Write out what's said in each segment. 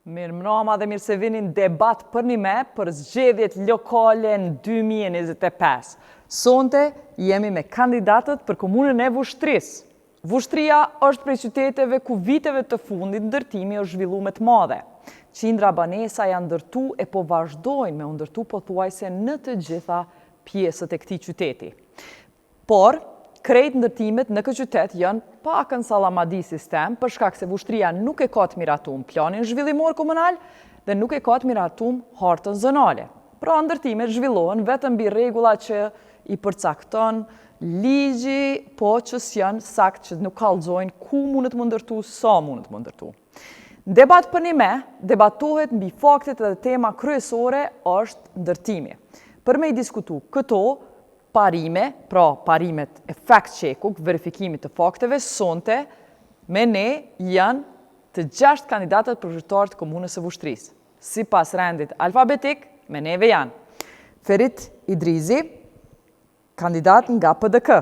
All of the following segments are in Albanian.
Mirëmbrëma dhe mirë se vini në debat për një me për zgjedhjet lokale në 2025. Sonte jemi me kandidatët për komunën e Vushtrisë. Vushtria është prej qyteteve ku viteve të fundit ndërtimi është zhvillu me të madhe. Qindra banesa janë ndërtu e po vazhdojnë me ndërtu pothuajse në të gjitha pjesët e këtij qyteti. Por, krejt ndërtimet në këtë qytet janë pakën salamadi sistem për shkak se Vushtria nuk e ka të miratum planin zhvillimor komunal dhe nuk e ka të miratum hartën zonale. Pra ndërtimet zhvillohen vetëm mbi rregulla që i përcakton ligji, po që s'janë sakt që nuk kallëzojnë ku mundet më ndërtu, sa mundet më ndërtu. Në debat për një me, debatohet mbi faktet dhe tema kryesore është ndërtimi. Për me i diskutu këto, parime, pra parimet e fact-checkuk, verifikimit të fakteve, sonte me ne janë të 6 kandidatët për zyrtar të komunës së Vushtrisë. Sipas rendit alfabetik, me neve janë Ferit Idrizi, kandidat nga PDK,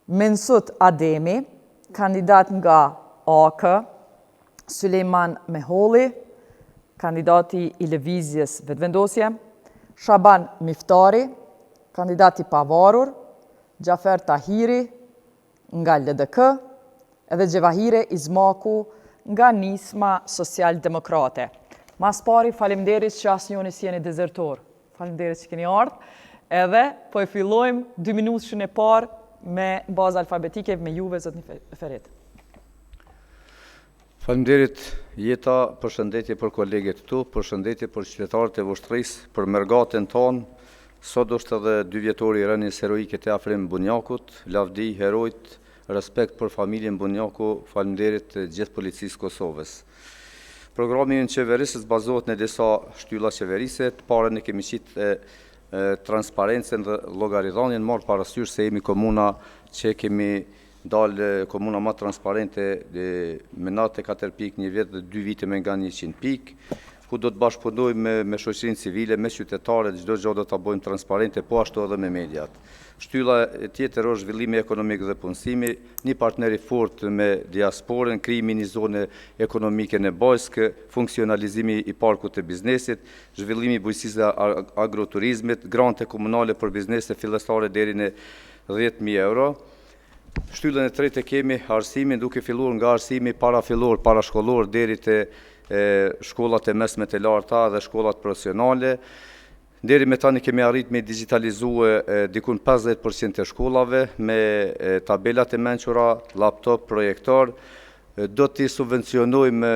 Mensut Ademi, kandidat nga AK, Sulejman Meholli, kandidati i Lëvizjes Vetëvendosje, Shaban Miftari, kandidati pavarur, Gjafer Tahiri nga LDK, edhe Gjevahire Izmaku nga Nisma Social-Demokrate. Mas pari, faleminderit që asë njoni si jeni dezertor. Faleminderit që keni ardhë, edhe po e fillojmë 2 minutëshin e parë me bazë alfabetike me juve, zotni Ferit. Faleminderit Jeta, përshëndetje për kolegët tu, përshëndetje për qytetarët e Vushtrisë, për mergatën tonë. Sot është edhe 2 vjetori i rënies heroike të afrim Bunjakut, lavdi, herojt, respekt për familjen Bunjaku, faleminderit gjithë policisë Kosovës. Programi në qeverisës bazohet në disa shtylla qeverise, të parën e kemi qitë transparencën dhe llogaridhënien, marrë parasysh se jemi komuna që kemi dalë komuna më transparente me natë 4 pikë një vit dhe 2 vite me nga 100 pikë. Ku do të bashkëpunojmë me shoqërinë civile, me qytetarët, çdo gjë do ta bëjmë transparente, po ashtu edhe me mediat. Shtylla tjetër është zhvillimi ekonomik dhe punësimi, një partner i fortë me diasporën, krijimi një zone ekonomike nevojësk, funksionalizimi i parkut të biznesit, zhvillimi i bujqësisë agroturizmit, grante komunale për biznese fillestare deri në 10.000 euro. Shtyllën e tretë kemi arsimin, duke filluar nga arsimi parafillor, parashkollor deri te shkollat e mesme të larta dhe shkollat profesionale. Deri me tani kemi arrit me digitalizue dikun 50% e shkollave me tabelat e mençura, laptop, projektor. Do t'i subvencionojmë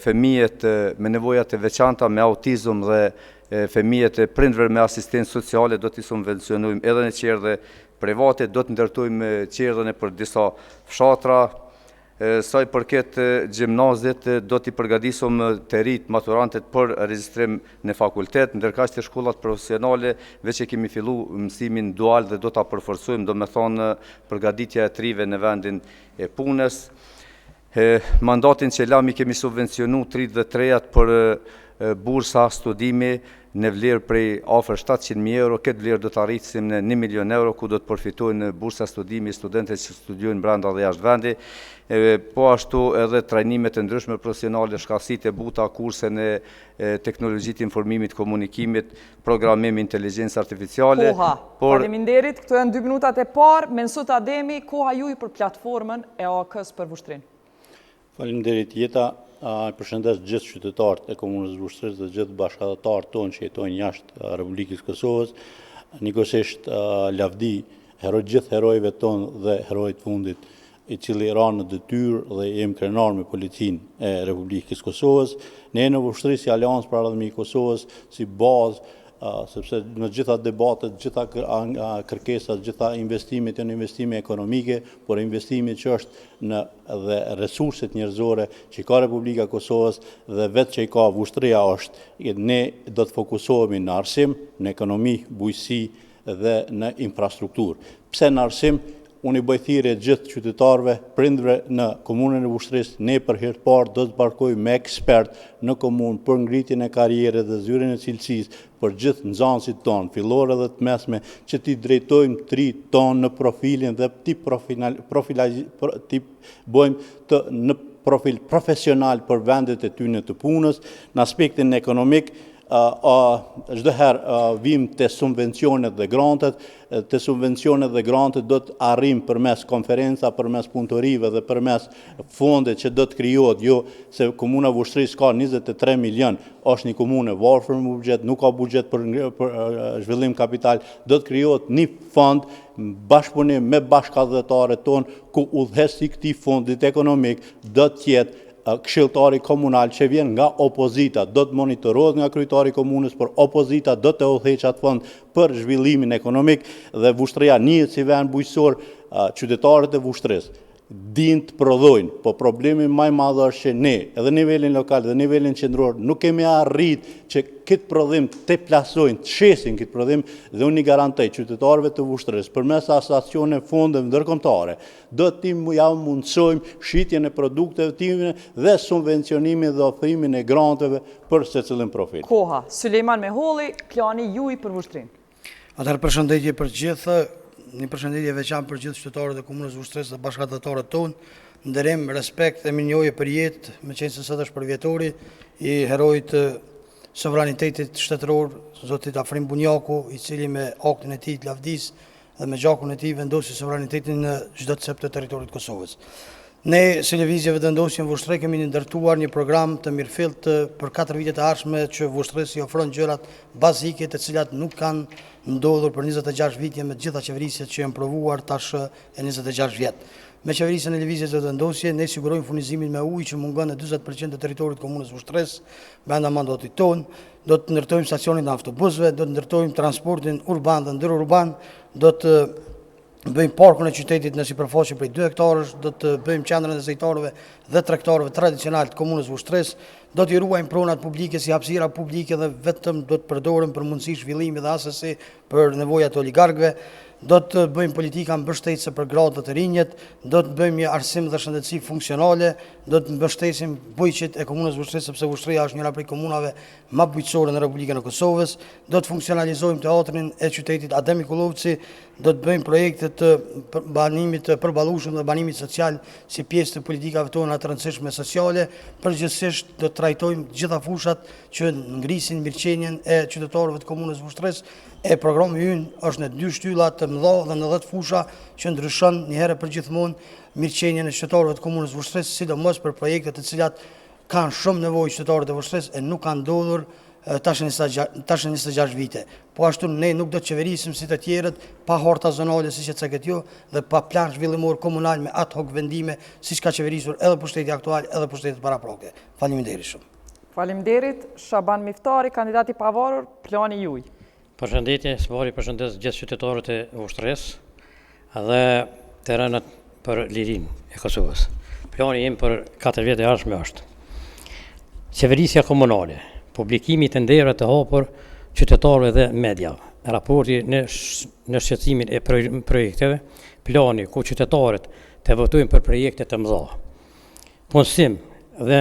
fëmijët me nevojat e veçanta, me autizëm dhe fëmijët e prindërve me asistencë sociale, do t'i subvencionojmë edhe në qerdhe private, do të ndërtojmë qerdhën e për disa fshatra. Sa i përket gjimnazit, do t'i përgatisim të rit maturantet për regjistrim në fakultet, ndërkaq të shkollat profesionale veç e kemi fillu mësimin dual dhe do t'a përforcojmë, do me thonë përgatitja e trive në vendin e punës. Mandatin që lami kemi subvencionu 33-at për bursa studimi në vlerë prej afër 700.000 euro, këtë vlerë do të arrisim në 1 milion euro, ku do të përfitojnë bursa studimi studentët që studiojnë brenda dhe jashtë vendi, po ashtu edhe trajnimet e ndryshme profesionale, shkallësitë e buta, kurse në teknologjitë informimit, komunikimit, programim inteligjencë artificiale. Faleminderit, këto janë 2 minutat e parë, Mensut Ademi, koha juaj për platformën e AK-s për Vushtrinë. Faleminderit Jeta. Përshëndes gjithë qytetarët e komunës Vushtrisë dhe gjithë bashkëdhëtarët tonë që jetojnë jashtë Republikës Kosovës, njëkohësisht lavdi gjithë herojve tonë dhe herojt fundit, i cili ranë në detyrë dhe jemi krenar me policinë e Republikës Kosovës. Ne në Vushtrisë si Aleancë për Ardhëmi i Kosovës, si bazë sepse në gjitha debatet, gjitha kërkesat, gjitha investimet janë investime ekonomike, por investime që është në dhe resurset njerëzore që ka Republika Kosovës dhe vetë që i ka vushtria është ne do të fokusohemi në arsim, në ekonomi, bujqësi dhe në infrastrukturë. Pse në arsim? Unë i bëj thirrje gjithë qytetarëve, prindërve në komunën e Vushtrisë, ne për herë të parë do të bashkojmë me ekspert në komunë për ngritjen e karrierës dhe zyrjen e cilësisë për gjithë nxënësit tonë, fillore dhe të mesme, që t'i drejtojmë 3 tonë në profilin dhe t'i bëjmë në profil profesional për vendet e tyre të punës. Në aspektin ekonomik, çdo herë vim të subvencionet dhe grantet, të subvencionet dhe grantet do të arrim përmes konferenca, përmes punëtorive dhe përmes fonde që do të krijohet, jo se komuna Vushtrisë ka 23 milion, është një komunë e varfër me buxhet, nuk ka buxhet për zhvillim kapital, do të krijohet një fond bashkëpunim me bashkëdhëtarët tonë ku udhëheci i këtij fondit ekonomik do të jetë këshilltari komunal që vjen nga opozita, do të monitorohet nga kryetari i komunës, por opozita do të udhëheqë atë fond për zhvillimin ekonomik dhe Vushtria njihet si vend bujqësor. Qytetarët e Vushtrisë din të prodhojnë, po problemi më i madh është që ne, edhe nivelin lokal dhe nivelin qendror, nuk kemi arrit që këtë prodhim të plasojnë, të shesin këtë prodhim dhe unë i garantoj qytetarëve të Vushtrisë përmes asociacione fondeve ndërkombëtare, do të mundsojmë shitjen e produkteve time dhe subvencionimin dhe ofrimin e granteve për secilin profil. Koha, Sulejman Meholli, plani juaj për Vushtrinë. Atëherë përshëndetje për gjithë, një përshëndetje veçantë për gjithë qytetarët e komunës Vushtrisë dhe bashkëdhëtarët tonë, nderim, respekt dhe mirënjohje për jetë, meqenëse se sot është përvjetori i herojit të sovranitetit shtetëror, zotit Afrim Bunjaku, i cili me aktin e tij të lavdis dhe me gjakun e tij vendosi sovranitetin në çdo cep të territorit të Kosovës. Ne, si lëvizjeve të ndosjen Vushtri, kemi ndërtuar një program të mirëfillt për 4 vite të ardhshme që Vushtrisë i ofron gjërat bazike të cilat nuk kanë ndodhur për 26 vite me gjitha qeverisjet që janë provuar tash e 26 vjet. Me qeverisjen e lëvizjes të ndosje, ne sigurojmë furnizimin me ujë që mungon në 40% të territorit të komunës Vushtrisë brenda mandatit tonë, do të ndërtojmë stacionin e autobusëve, do të ndërtojmë transportin urban dhe ndërurban, do të bëjmë parkun e qytetit në sipërfaqe prej 2 hektarësh, do të bëjmë qendrën e zejtarëve dhe tregtarëve tradicional të komunës Vushtrisë, do të ruajmë pronat publike si hapësira publike dhe vetëm do të përdorim për mundësi zhvillimi dhe asesi për nevojat e oligarkëve, do të bëjmë politika mbështetëse për gratë dhe të rinjët, do të bëjmë një arsim dhe shëndetësi funksionale, do të mbështesim bujqit e komunës Vushtrisë sepse Vushtria është njëra prej komunave më bujqësore në Republikën e Kosovës, do të funksionalizojmë teatrin e qytetit Adem Mikulovci, do të bëjmë projekte të banimit të përballueshëm dhe banimit social si pjesë të politikave tona të rëndësishme sociale, përgjithsisht do të trajtojmë gjitha fushat që ngrisin mirëqenien e qytetarëve të komunës Vushtrisë. Programi ynë është në 2 shtylla të mëdha dhe në 10 fusha që ndryshon një herë për gjithmonë mirëqenien e qytetarëve të komunës Vushtrisë, sidomos për projekte të cilat kanë shumë nevojë qytetarët e Vushtrisë e nuk kanë ndodhur tash 26 vite. Po ashtu ne nuk do të qeverisim si të tjerët pa harta zonale siç e ceket ju dhe pa plan zhvillimor komunal me ad hoc vendime siç ka qeverisur edhe pushteti aktual edhe pushtetet paraprake. Faleminderit shumë. Faleminderit, Shaban Miftari, kandidati i pavarur, plani juaj. Përshëndetje, së pari përshëndes gjithë qytetarët e Vushtrisë dhe të rënët për lirinë e Kosovës. Plani im për 4 vjet e ardhshme është qeverisja komunale, publikimi të nderave të hapur qytetarëve dhe mediave, raporti në shqetësimin e projekteve, plani ku qytetarët të votojnë për projekte të mëdha. Punësim dhe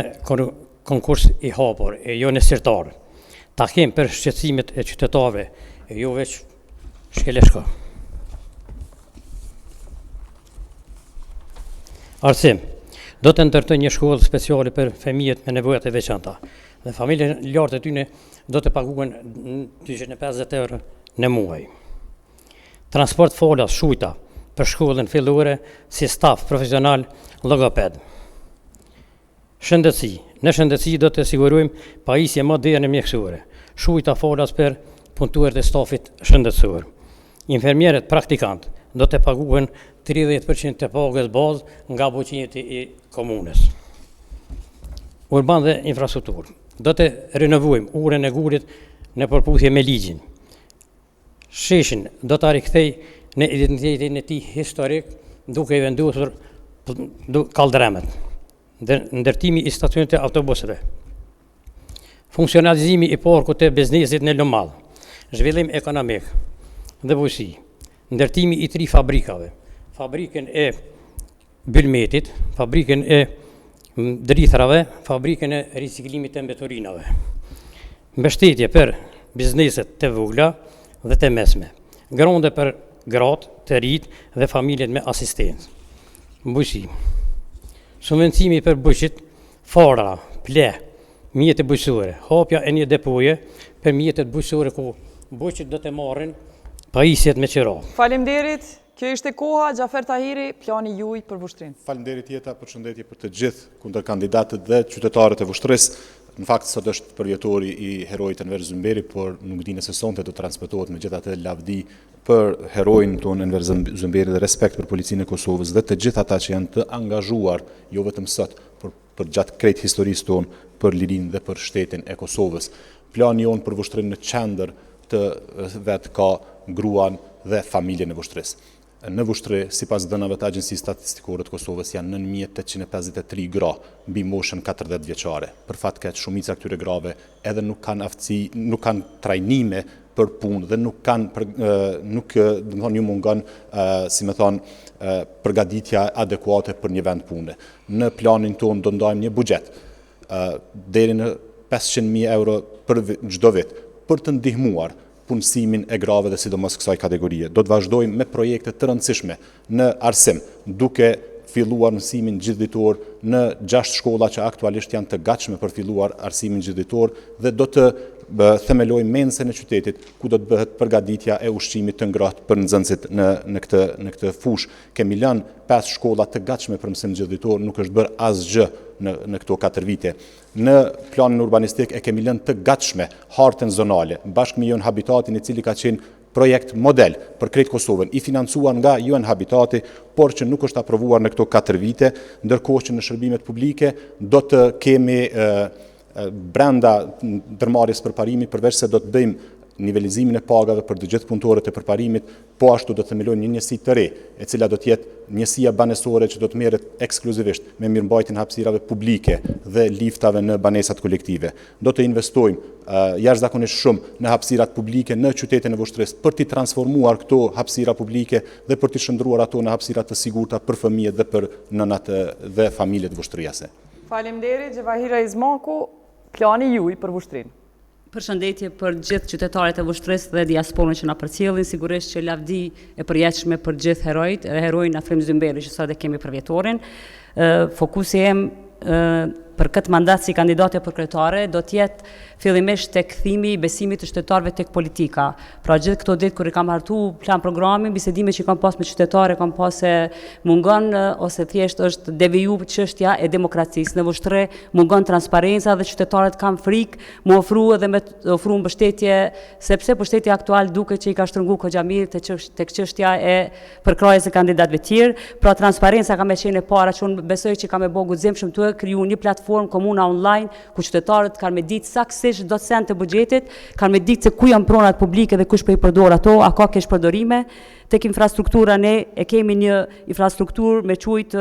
konkurs i hapur e jo nesërtar. Takim për shqetësimet e qytetarëve e jo veç shkeleshko. Arsim, do të ndërtoj një shkollë speciale për fëmijët me nevojat e veçanta dhe familjen lartë e tyre do të paguhen 250 euro në muaj. Transport folas shujta për shkollën fillore si staf profesional logoped. Shëndetësi. Në shëndetësi do të sigurojmë pajisje moderne mjekësore, shujta folas për punëtorët e stafit shëndetësor. Infermierët praktikant do të paguhen 30% të pagës bazë nga buqinjeti i komunës. Urban dhe infrastrukturë. Do të renovojmë urën e gurit në përputhje me ligjin. Sheshin do ta rikthej në identitetin e tij historik, duke i vendosur kaldremet, ndërtimi i stacionit të autobuseve, funksionalizimi i parkut të biznesit në Lomall, zhvillim ekonomik dhe bujqësi, ndërtimi i 3 fabrikave, fabrikën e Bylmetit, fabrikën e drithrave, fabrikën e riciklimit të mbeturinave, mbështetje për bizneset të vogla dhe të mesme, gronde për gratë, të rinj dhe familjet me asistencë, bujqësi, subvencimi për bujqit, fara, ple, mjetet bujqësore, hapja e një depoje për mjetet bujqësore ku bujqit do të marrin pajisjet me qira. Faleminderit. Kjo ishte koha, Gjafer Tahiri, plani juaj për Vushtrinë. Faleminderit Jeta, përshëndetje për të gjithë kundër kandidatët dhe qytetarët e Vushtrisë. Në fakt sot është përvjetori i heroit Enver Zymberi, por nuk di nëse sonte do transmetohet megjithatë lavdi për heroin tonë Enver Zymberi dhe respekt për policinë e Kosovës dhe të gjithë ata që janë të angazhuar jo vetëm sot, por për gjatë krejt historisë tonë për lirinë dhe për shtetin e Kosovës. Plani jonë për Vushtrinë në qendër të vetë ka gruan dhe familjen e Vushtrisë. Në Vushtri, sipas dhënave të Agjencisë Statistikore të Kosovës, janë 9853 gra mbi moshën 40 vjeçare. Për fat keq, shumica këtyre grave edhe nuk kanë aftësi, nuk kanë trajnime për punë dhe nuk ju mungon, si më thon, përgatitja adekuate për një vend pune. Në planin tonë do ndajmë një buxhet deri në 500.000 euro për çdo vit për të ndihmuar punësimin e grave dhe sidomos kësaj kategorie. Do të vazhdojmë me projekte të rëndësishme në arsim, duke filluar mësimin gjithditor në 6 shkolla që aktualisht janë të gatshme për filluar arsimin gjithditor dhe do të themelojmë mensen e qytetit ku do të bëhet përgatitja e ushqimit të ngrohtë për nxënësit në këtë fushë. Kemi lënë 5 shkolla të gatshme për mësim gjithditor, nuk është bërë asgjë në këto 4 vite. Në planin urbanistik e kemi lënë të gatshme hartën zonale, bashkë me UN Habitatin, i cili ka qenë projekt model për krejt Kosovën, i financuar nga UN Habitati, por që nuk është aprovuar në këto 4 vite, ndërkohë që në shërbimet publike do të kemi brenda ndërmarrjes përparimi, përveç se do të bëjmë nivelizimin e pagave për të gjithë punëtorët e përparimit, po ashtu do të themelojmë një njësi të re, e cila do të jetë njësia banesore që do të merret ekskluzivisht me mirëmbajtjen e hapësirave publike dhe liftave në banesat kolektive. Do të investojmë jashtëzakonisht shumë në hapësirat publike në qytetin e Vushtrisë për t'i transformuar këto hapësira publike dhe për t'i shndruar ato në hapësira të sigurta për fëmijët dhe për nënat dhe familjet vushtrijase. Faleminderit, Gjevahira Izmaku, plani juaj për Vushtrinë. Përshëndetje për gjithë qytetarët e Vushtrisë dhe diasporën që na përcjellin, sigurisht që lavdi e përjetshme për gjithë herojt, heroin Afrim Zymberi që sot e kemi përvjetorin. Fokusi im për këtë mandat si kandidate për kryetare do të jetë fillimisht tek kthimi i besimit të qytetarëve tek politika. Pra gjithë këto ditë kur i kam hartu plan programin, bisedime që kam pas me qytetarë, kam pas se mungon ose thjesht është deviju çështja e demokracisë. Në Vushtri mungon transparenca dhe qytetarët kanë frikë më ofru edhe me ofru mbështetje, sepse pushteti aktual duket që i ka shtrënguar Xhamir tek çështja e përkrahjes së kandidatëve të tjerë. Pra transparenca ka më qenë e para që unë besoj që ka më bëu guximshëm të kriju një platformë komuna online ku qytetarët kanë me ditë saksisht do të sen të buxhetit, kanë me ditë se ku janë pronat publike dhe kush po i përdor ato, a ka kesh përdorime. Tek infrastruktura ne e kemi një infrastrukturë me quajt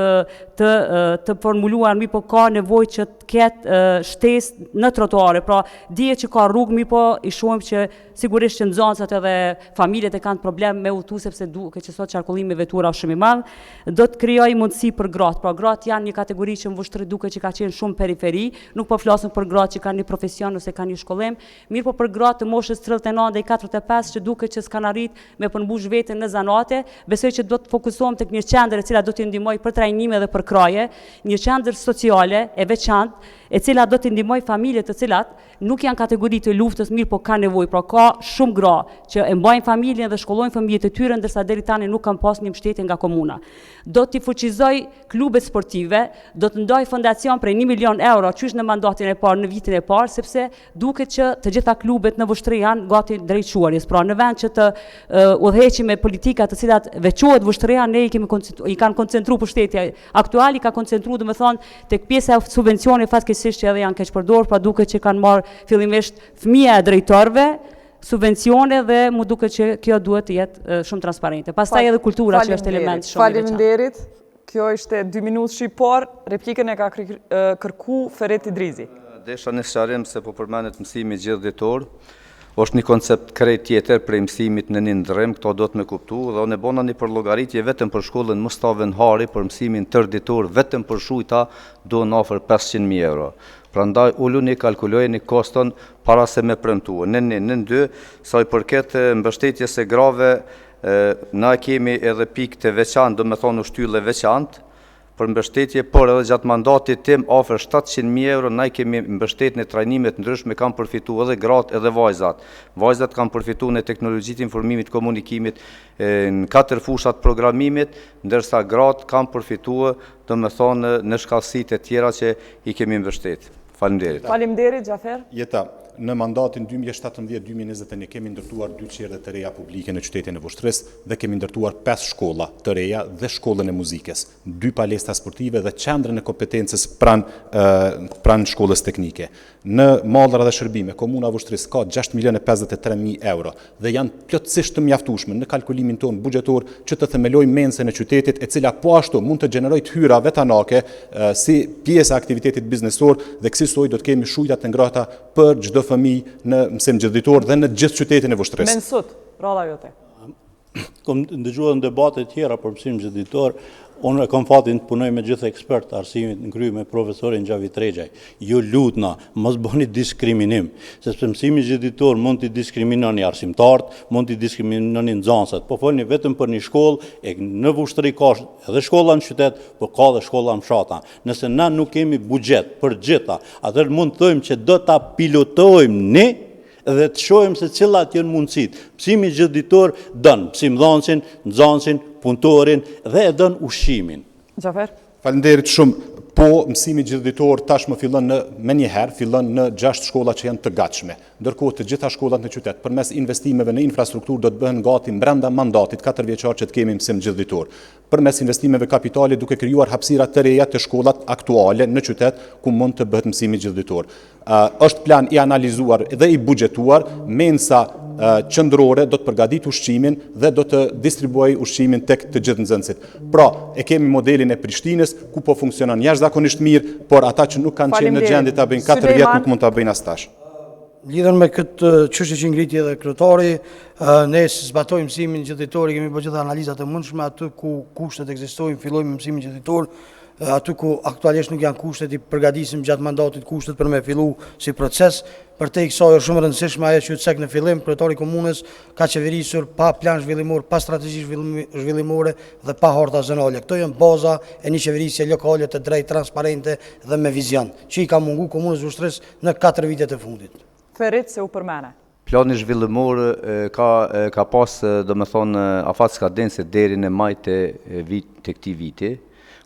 të formuluar, mi po ka nevojë që të ketë shtesë në trotuare, pra dihet që ka rrugë, mi po i shohim që sigurisht që nxënësat edhe familjet e kanë problem me udhëtu sepse duket që sot qarkullimi me vetura është shumë i madh. Do të krijoj mundësi për gratë, pra gratë janë një kategori që në Vushtri duket që ka qenë shumë periferi, nuk po flasim për gratë që kanë një profesion ose kanë një shkollim, mirë po për gratë të moshës 39 deri 45 që duket që s'kan arrit me përmbush veten në zanate, besoj që do të fokusohem tek një qendër e cila do t'i ndihmoj për trajnime dhe për kraje, një qendër sociale e veçantë, e cila do t'i ndihmoj familjet të cilat nuk janë kategori të luftës, mirë po kanë nevojë, pra ka shumë gra që e mbajnë familjen dhe shkollojnë fëmijët e tyre ndërsa deri tani nuk kanë pas një mbështetje nga komuna. Do t'i fuqizoj klubet sportive, do të ndaj fondacion prej 1 milion euro qysh në mandatin e parë, në vitin e parë, sepse duket që të gjitha klubet në Vushtri janë gati drejtquarjes. Pra në vend që të udhëheqim me politika të cilat veçohet Vushtria, ne i kanë koncentruar pushteti aktual, i ka koncentruar domethënë tek pjesa e subvencione fatkeqësisht që edhe janë keq përdorur, pra duket që kanë marrë fillimisht fëmia e drejtorëve subvencione dhe mu duket që kjo duhet të jetë shumë transparente. Pastaj edhe kultura që është element shumë i veçantë. Faleminderit. Kjo ishte 2 minutë shqiptar, replikën e ka kërku Ferit Idrizi. Desha në sqarim se po përmendet mësimi gjithditor, është një koncept krejt tjetër prej mësimit në një ndërrim, këto do të me kuptu, dhe unë e bona një përlogaritje vetëm për shkollën Mustafa Hari për mësimin tërditor, vetëm për shujta do në ofër 500.000 euro. Prandaj ulluni kalkulojeni koston para se me premtu. Në dy, sa i përket mbështetjes e grave, na kemi edhe pikë të veçantë, do me thonë ushtylle veçantë, për mbështetje, por edhe gjatë mandatit tim ofër 700.000 euro, na kemi mbështet në trajnimet ndryshme, kam përfitu edhe gratë edhe vajzat. Vajzat kam përfitu në teknologjit informimit, komunikimit, në 4 fushat programimit, ndërsa gratë kam përfitu, do me thonë, në shkallësit e tjera që i kemi mbështet. Faleminderit. Faleminderit, Gjafer. Jeta, në mandatin 2017-2021 kemi ndërtuar 2 qerdhe të reja publike në qytetin e Vushtrisë dhe kemi ndërtuar 5 shkolla të reja dhe shkollën e muzikës, 2 palestra sportive dhe qendrën e kompetencës pranë shkollës teknike. Në mallra dhe shërbime, komuna e Vushtrisë ka 6.053.000 euro dhe janë plotësisht të mjaftueshme në kalkulimin ton buxhetor që të themelojmë mensën e qytetit, e cila po ashtu mund të gjenerojë hyra vetanake si pjesë e aktivitetit biznesor dhe kësaj do të kemi shujta të ngrata për çdo fëmijë në mësim gjithditor dhe në gjithë qytetin e Vushtrisë. Mensut, ralla jote. Kom dëgjuar në debate tjera për mësim gjithditor, unë e kam fatin të punoj me gjithë ekspert të arsimit në krye me profesorin Gjavit Regjaj. Ju lutna, mos bëni diskriminim, sepse mësimi gjithditor mund të diskriminoni arsimtarët, mund të diskriminoni nxënësat. Po folni vetëm për një shkollë, e në Vushtri ka edhe shkolla në qytet, por ka edhe shkolla në fshata. Nëse na nuk kemi buxhet për gjitha, atëherë mund të thojmë që do ta pilotojmë ne dhe të shohim se cilat janë mundësit. Mësimi gjithditor dën mësimdhënësin, nxënësin, punëtorin dhe e dën ushqimin. Gjafer. Faleminderit shumë. Po, mësimi gjithditor tashmë fillon fillon në 6 shkolla që janë të gatshme. Ndërkohë të gjitha shkollat në qytet përmes investimeve në infrastrukturë do të bëhen gati brenda mandatit 4 vjeçar që të kemi mësim gjithditor. Përmes investimeve kapitale duke krijuar hapësira të reja të shkollat aktuale në qytet ku mund të bëhet mësimi gjithditor. Është plan i analizuar dhe i buxhetuar, mensa qendrore do të përgatit ushqimin dhe do të distribuoj ushqimin tek të gjithë nxënësit. Pra, e kemi modelin e Prishtinës ku po funksionon jashtëzakonisht mirë, por ata që nuk kanë qenë në gjendje ta bëjnë 4 vjet nuk mund ta bëjnë as tash. Lidhur me këtë çështje që ngriti edhe kryetari, ne zbatojmë mësimin gjithditor, kemi bërë gjitha analizat e mundshme aty ku kushtet ekzistojnë, fillojmë me mësimin gjithditor, aty ku aktualisht nuk janë kushtet, i përgatisim gjatë mandatit kushtet për me fillu si proces. Për te i kësaj është shumë rëndësishme ajo që cek në fillim, kryetari i komunës ka qeverisur pa plan zhvillimor, pa strategji zhvillimore dhe pa harta zonale. Këto janë baza e një qeverisje lokale të drejtë, transparente dhe me vizion, që i ka mungu komunës Vushtrisë në 4 vitet e fundit. Ferit se u përmene. Plani zhvillimor ka pas, do me thonë, afat skadense deri në maj të këtij viti.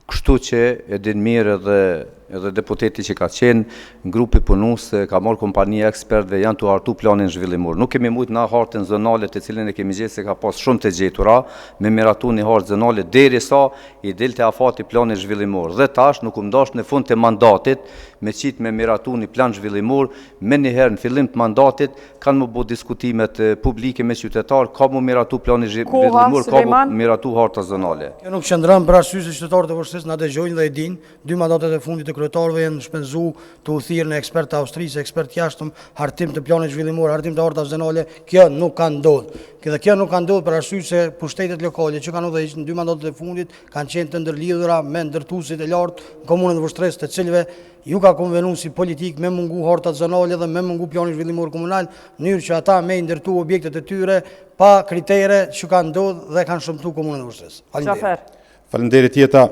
Kështu që e din mirë edhe deputeti që ka qenë, në grupi punus, ka marrë kompania ekspertëve, janë të hartu planin zhvillimor. Nuk kemi mujtë na hartën zonale të cilin e kemi gjithë se ka pas shumë të gjetura, me miratu një hartë zonale, deri sa i dilte afati planin zhvillimor. Dhe tash nuk dash në fund të mandatit, me qitë me miratu një plan zhvillimor, me njëherë në fillim të mandatit, kanë më bo diskutimet publike me qytetarë, ka më miratu planin zhvillimor, ka më miratu harta zonale. Kjo nuk qëndron për arsye se qytetarët e Vushtrisë na dëgjojnë dhe e dinë, 2 mandatet e fundit të kryetarëve janë shpenzu të udhëthirë në ekspert të Austrisë, ekspert jashtëm, hartim të planit zhvillimor, hartim të harta zonale. Kjo nuk ka ndodhur. Dhe kjo nuk ka ndodhur për arsye se pushtetet lokale që kanë udhëhequr në 2 mandatet e fundit kanë qenë të ndërlidhura me ndërtuesit e lartë në komunën e Vushtrisë, të cilëve ju ka konvenu si politik me mungu hartat zonale dhe me mungu planin zhvillimor komunal, në mënyrë që ata me ndërtu objektet e tyre pa kritere që kanë ndodhur dhe kanë shëmtu komunën e Vushtrisë. Gjafer. Faleminderit Jeta.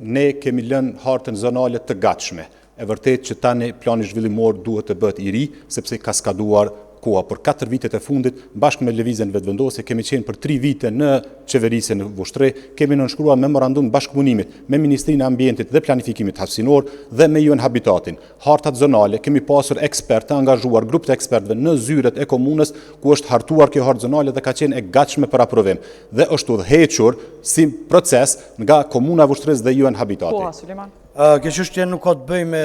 Ne kemi lënë hartën zonale të gatshme. E vërtet që tani plani zhvillimor duhet të bëhet i ri, sepse ka skaduar koha për 4 vitet e fundit, bashkë me lëvizjen vetëvendosje, kemi qenë për 3 vite në qeverisje në Vushtre, kemi nënshkruar memorandum bashkëpunimit me Ministrinë e Ambientit dhe Planifikimit Hapësinor dhe me UN Habitatin. Hartat zonale, kemi pasur ekspertë, angazhuar grupë të ekspertëve në zyret e komunës ku është hartuar kjo hartë zonale dhe ka qenë e gatshme për aprovim. Dhe është udhëhequr si proces nga Komuna e Vushtres dhe UN Habitati. Koha, Suleman. Kjo çështje nuk ka të bëjë me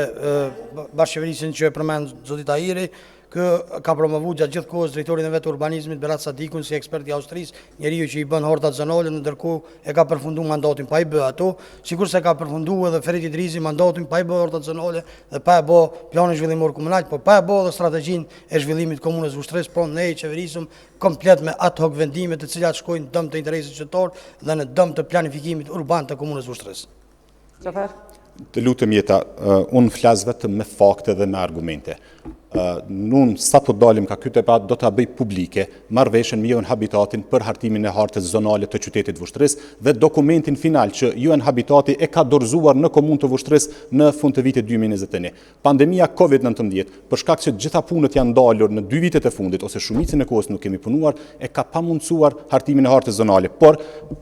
bashkëqeverisjen që e përmend zoti Tahiri, kë ka promovuar gjatë gjithë kohës drejtorin e vet urbanizmit Berat Sadikun si ekspert i Austrisë, njeriu që i bën hortat zonale, ndërkohë e ka përfunduar mandatin pa i bë ato, sikur se ka përfunduar edhe Feriti Drizi mandatin pa i bë hortat zonale dhe pa e bë planin zhvillimor komunal, po pa e bë edhe strategjinë e zhvillimit të komunës Vushtres, po ne i qeverisëm komplet me ad hoc vendime të cilat shkojnë në dëm të interesit qytetar dhe në dëm të planifikimit urban të komunës Vushtres. Xhafer. Të lutem Jeta, unë flas vetëm me fakte dhe me argumente. Nun sa po dalim ka ky debat do ta bëj publike marrëveshjen me UN Habitatin për hartimin e hartës zonale të qytetit Vushtres dhe dokumentin final që UN Habitati e ka dorëzuar në komunë të Vushtres në fund të vitit 2021. Pandemia COVID-19, për shkak se gjitha punët janë ndalur në 2 vitet e fundit ose shumicën e kohës nuk kemi punuar, e ka pamundsuar hartimin e hartës zonale. Por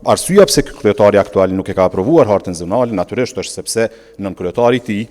arsyeja pse kryetari aktual nuk e ka aprovuar hartën zonale natyrisht është sepse nënkryetari i tij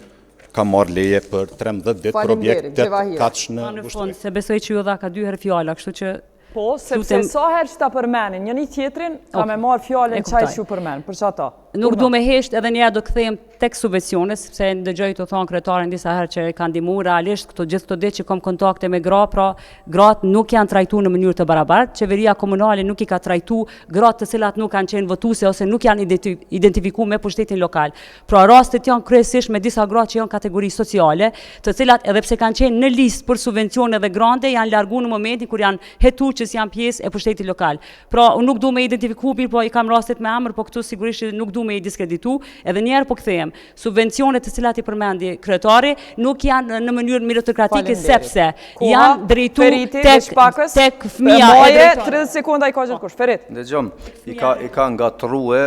ka marrë leje për 13 ditë për objekte kaç në Vushtre. Se besoj që ju dha ka 2 herë fjala, kështu që Po, sepse sa herë që ta përmenin, njëri tjetrin, ka me marrë fjallën qaj që ju përmen, për që ata? Nuk du me hesht edhe njerë do këthejmë tek subvenciones, sepse ndëgjoj të thonë kryetarin disa herë që kanë ndihmu realisht gjithë këto ditë që kom kontakte me gra, pra gratë nuk janë trajtu në mënyrë të barabartë, qeveria komunale nuk i ka trajtu gratë të cilat nuk kanë qenë votuse ose nuk janë identifiku me pushtetin lokal. Pra rastet janë kryesisht me disa gra që janë kategori sociale, të cilat edhe pse kanë qenë në listë për subvencione dhe grande, janë largu në momentin kur janë hetu që janë pjesë e pushtetit lokal. Pra unë nuk du me identifiku, po i kam rastet me emër, po këtu sigurisht nuk du me i diskreditu, edhe njerë po këthejem. Subvencionet të cilat i përmendi kryetari nuk janë në mënyrë meritokratike sepse janë drejtu tek fëmia e drejtorit. 30 sekonda i ka gjithë kush. Ferit. Dëgjom, i ka ngatrue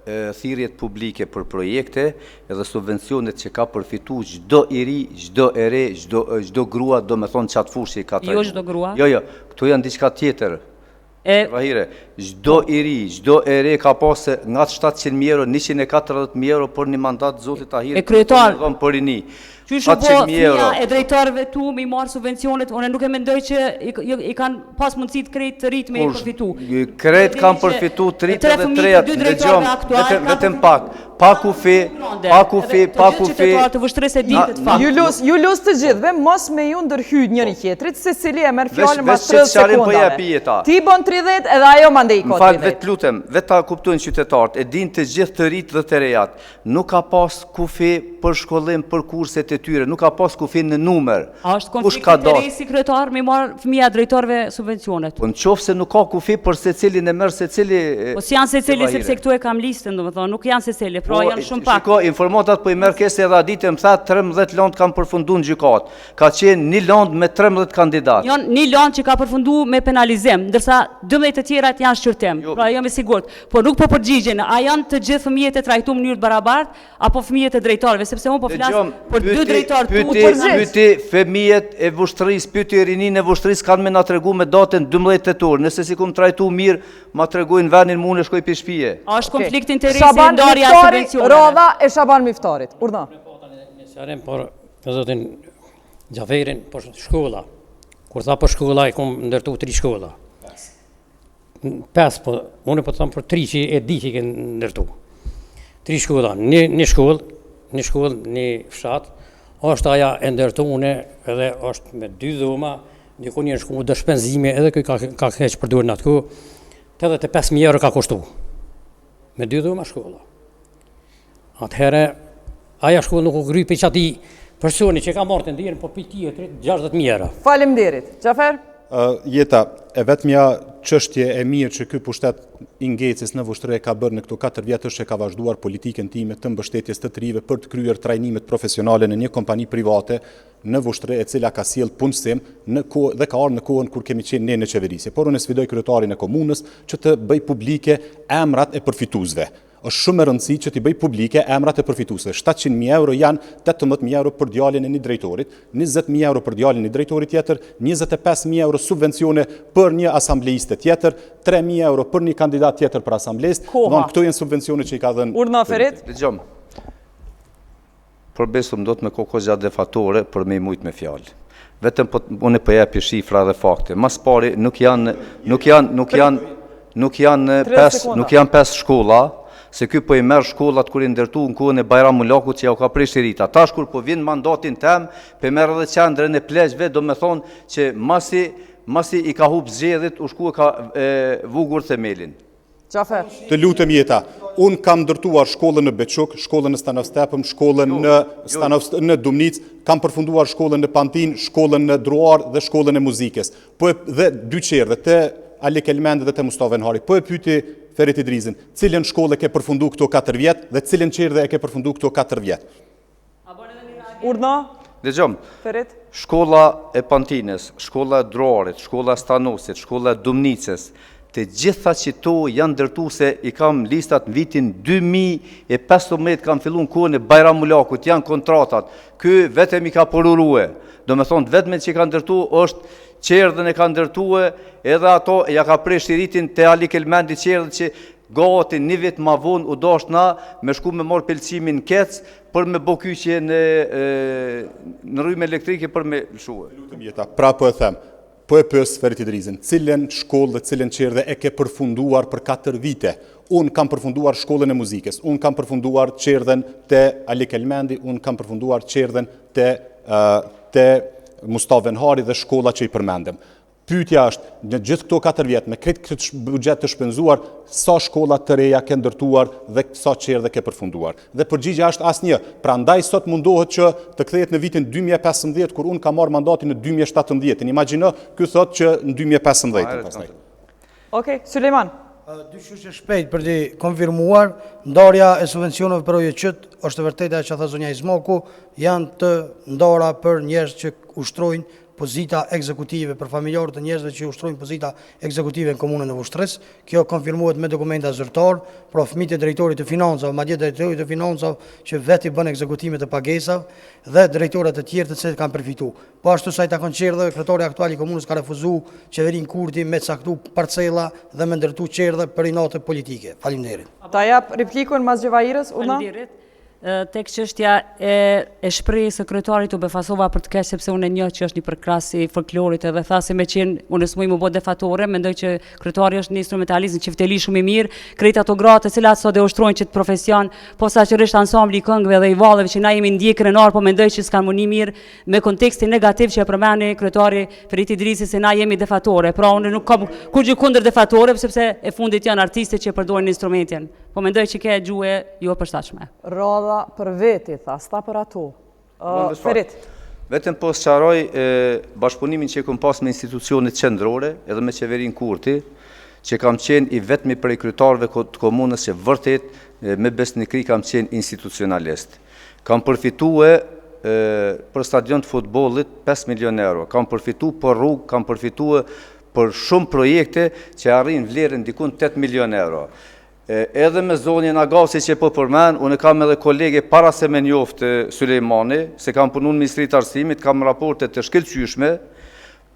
thirrjet publike për projekte edhe subvencionet që ka përfitu çdo i ri, çdo e re, çdo grua, do me thonë qatë fushë i ka trajtu. Jo çdo grua? Jo, këtu janë diçka tjetër. Vahire, çdo i ri, çdo e re ka pasë nga 700.000 euro, 140.000 euro për një mandat zotit Tahiri. E kryetar, për rini. Qysh po fëmia e drejtarëve tu mi marë subvencionet, unë nuk e mendoj që i kanë pas mundësi të krejt të rrit me i përfitu. Krejt kanë përfitu të rrit edhe trejat, vetëm pak u fe. Ju lus të gjithve, mos me ju ndërhyjt njëri tjetrit, se cili e merr fjallën mas 30 sekundave. Ti bon 30 edhe ajo mande i ka 30. M'fal, vetë lutem, vetë ta kuptojnë qytetarët, e din të gjithë të rrit dhe të rejat. Nuk ka pas kufi për shkollim, për kurset e tyre, nuk ka pas kufi në numër. A është konflikt interesi kryetar me marë fëmia drejtorëve subvencionet? Po në qofë se nuk ka kufi për se cilin e merë se cili... Po si janë se cili, sepse këtu e kam listën, do më thonë, nuk janë se cili, pra janë shumë pak. Shiko, informatat po i merë kese edhe adite më tha 13 landë kanë përfundu në gjykat. Ka qenë një landë me 13 kandidat. Janë një landë që ka përfundu me penalizim, ndërsa 12 të tjerat janë shqyrtim, pra jam e sigurt. Po nuk po përgjigjen, a janë të gjithë fëmijët e trajtu në mënyrë barabartë, apo fëmijët e drejtarëve, sepse unë po flas për 2 drejtarë të Pyti fëmijët e Vushtrisë, pyti rinin e Vushtrisë kanë me na tregu me datën 12 tetor. Nëse si kum trajtu mirë, ma tregojnë venin mu në shkoj për shtëpie. A është konflikt interesi ndarja e subvencioneve? Rodha e Shaban Miftarit. Urdhë. Nësërim për zotin Gjaferin për shkolla. Kur tha për shkolla, i kom ndërtu 3 shkolla. 5, po, unë po të thamë për 3 që e di që i kënë ndërtu. 3 shkolla, një shkollë, një fshat, është aja e ndërtu une edhe është me 2 dhoma, diko një shku dë shpenzime edhe këj ka keq përdur në atë ku, 85.000 euro ka kushtu. Me 2 dhoma shkolla. Atëhere, aja shkollë nuk u gry për që ati personi që ka marrë të ndirën, po për tjetërit 60.000 euro. Faleminderit. Gjafer? Jeta, e vetëmja çështje e mirë që ky pushtet i Ngecës në Vushtre ka bërë në këto 4 vjet është që ka vazhduar politikën time të mbështetjes të trive për të kryer trajnimet profesionale në një kompani private në Vushtre, e cila ka sjell punësim dhe ka ardhur në kohën kur kemi qenë ne në qeverisje. Por unë sfidoj kryetarin e komunës që të bëj publike emrat e përfituesve. është shumë e rëndësishme që t'i bëj publike emrat e përfituesve. 700.000 euro janë 18.000 euro për djalin e një drejtorit, 20.000 euro për djalin e një drejtorit tjetër, 25.000 euro subvencione për një asamblejiste tjetër, 3.000 euro për një kandidat tjetër për asamblejist. Këto janë subvencione që i ka dhënë. Urna Ferit. Dëgjom. Përbesëm do të me kokozja defatore për me i mujt me fjalë. Vetëm unë po jepi shifra dhe fakte. Mas pari nuk janë 5 shkolla, se ky po i merr shkollat kur i ndërtu në kohën e Bajramulakut që ja u ka prish Rita. Tash kur po vjen mandatin tem, pe merr edhe qendrën e pleqjve, do me thonë që masi i ka hub zgjedhjet, u shku e ka vugur themelin. Qafer. Të lutem Jeta, unë kam ndërtuar shkollën në Beçuk, shkollën në Stanovstepëm, shkollën në Dumnic, kam përfunduar shkollën në Pantin, shkollën në Druar dhe shkollën e muzikës. Dhe dy qerdhe, te Ali Kelmend dhe te Mustafa Venhari. Po e pyeti Ferit Idrizin, cilën shkollë ke përfundu këto 4 vjet dhe cilën qerdhe e ke përfundu këto 4 vjet? Urna. Dëgjom. Ferit. Shkolla e Pantines, shkolla e Druarit, shkolla e Stanosit, shkolla e Dumnicës, të gjitha që to janë ndërtu se i kam listat në vitin 2015 kam fillu në kohën e Bajramulakut, janë kontratat. Ky vetëm i ka përurue. Do me thonë, vetëm që i ka ndërtu është qerdhen e ka ndërtue, edhe ato ja ka prish Ritin të Ali Kelmendi qerdhen që gati një vit ma vonë u dasht na me shku me marrë pelcimin në kec për me bokyqje në rrymë elektrike për me lëshue. Pra po e them, po e pës Ferit Idrizin, cilën shkollë dhe cilën qerdhe e ke përfunduar për 4 vite? Unë kam përfunduar shkollën e muzikës, unë kam përfunduar qerdhen të Ali Kelmendi, unë kam përfunduar qerdhen të Mustafa Venhari dhe shkolla që i përmendem. Pyetja është, në gjithë këto 4 vjet, me këtë buxhet të shpenzuar, sa shkolla të reja ke ndërtuar dhe sa qerdhe ke përfunduar. Dhe përgjigja është asnjë. Prandaj sot mundohet që të kthehet në vitin 2015 kur unë kam marrë mandatin në 2017. Imagjino, ky thotë që në 2015 pastaj. Okej, Sulejman. Dyshys e shpejt për të konfirmuar, ndarja e subvencioneve për OJQ është vërtetë që tha zonja Izmaku, janë të ndara për njerëz që ushtrojnë pozita ekzekutive, për familjarët e njerëzve që ushtrojnë pozita ekzekutive në komunën e Vushtrës. Kjo konfirmohet me dokumenta zyrtar, pra fëmijët e drejtorit të financave, madje drejtorit të financave që vetë i bën ekzekutimet e pagesave dhe drejtorët e tjerë të cilët kanë përfituar. Po ashtu sa i takon qerdheve, kryetari aktual i komunës ka refuzuar qeverinë Kurti me caktu parcela dhe me ndërtu qerdhe për inate politike. Faleminderit. Ta jap replikën mas Gjevahirës, Urna. Tek çështja e shprehjes së kryetarit u befasova për të keq sepse unë e njoh që është një përkras i folklorit edhe tha se me qenë unë s'muj më bë defatore, mendoj që kryetari është një instrumentalizëm çifteli shumë i mirë, krejt ato gratë të cilat sot e ushtrojnë që të profesion, posaçërisht ansambli i këngëve dhe i vallëve që na jemi ndjek krenar, po mendoj që s'kan muni mirë me kontekstin negativ që e përmendi kryetari Ferit Idrisi se na jemi defatore. Pra unë nuk kam kurrë kundër defatore sepse e fundit janë artistë që përdorin instrumentin. Po mendoj që ke gjuhë jo përshtatshme. Radha për veti, tha, sta për ato. Ferit. Vetëm po sqaroj bashkëpunimin që kam pas me institucionet qendrore edhe me qeverinë Kurti, që kam qenë i vetmi prej kryetarëve të komunës që vërtet me besnikëri kam qenë institucionalist. Kam përfituar për stadion të futbollit 5 milion euro, kam përfituar për rrugë, kam përfituar për shumë projekte që arrin vlerën dikun 8 milion euro. Edhe me zonjën Agasi që po përmen, unë kam edhe kolege para se me njoftë Sulejmani, se kam punu në Ministritë Arsimit, kam raporte të shkëlqyshme,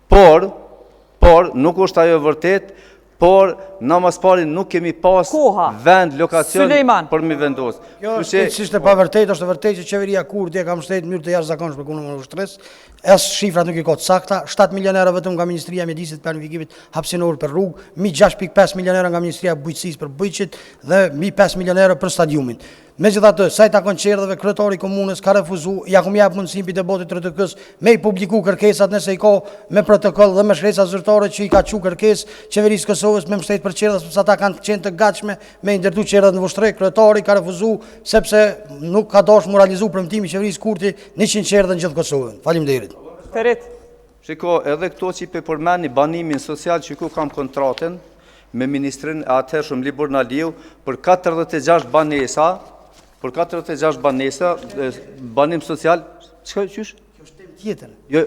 por nuk është ajo vërtet, por na mas pari nuk kemi pas vend, lokacion për mi vendos. Kjo është pa vërtet, është vërtet që qeveria Kurti e ka mbështetur në mënyrë të jashtëzakonshme komunën e Vushtrës. As shifrat nuk i ka të sakta, 7 milion euro vetëm nga Ministria e Mjedisit të Planifikimit hapësinor për rrugë, mi 6.5 milion euro nga Ministria e Bujqësisë për bujqit dhe mi 5 milion euro për stadiumin. Megjithatë, sa i takon qerdheve, kryetari i komunës ka refuzuar, ja kum jap mundësinë mbi debatit RTK-s me i publiku kërkesat nëse i ka me protokoll dhe me shkresa zyrtare që i ka çu kërkesë qeverisë Kosovës me mbështet për qerdhas, sepse ata kanë qenë të gatshme me ndërtu qerdhat në Vushtrë. Kryetari ka refuzuar sepse nuk ka dashur moralizu premtimi i qeverisë Kurti 100 qerdhë në gjithë Kosovën. Faleminderit. Ferit. Shiko, edhe këto që i përmeni banimin social që ku kam kontratën me ministrin e atëhershëm Libor Naliu për 46 banesa, banim social, qëka qysh? Kjo është temë tjetër. Jo,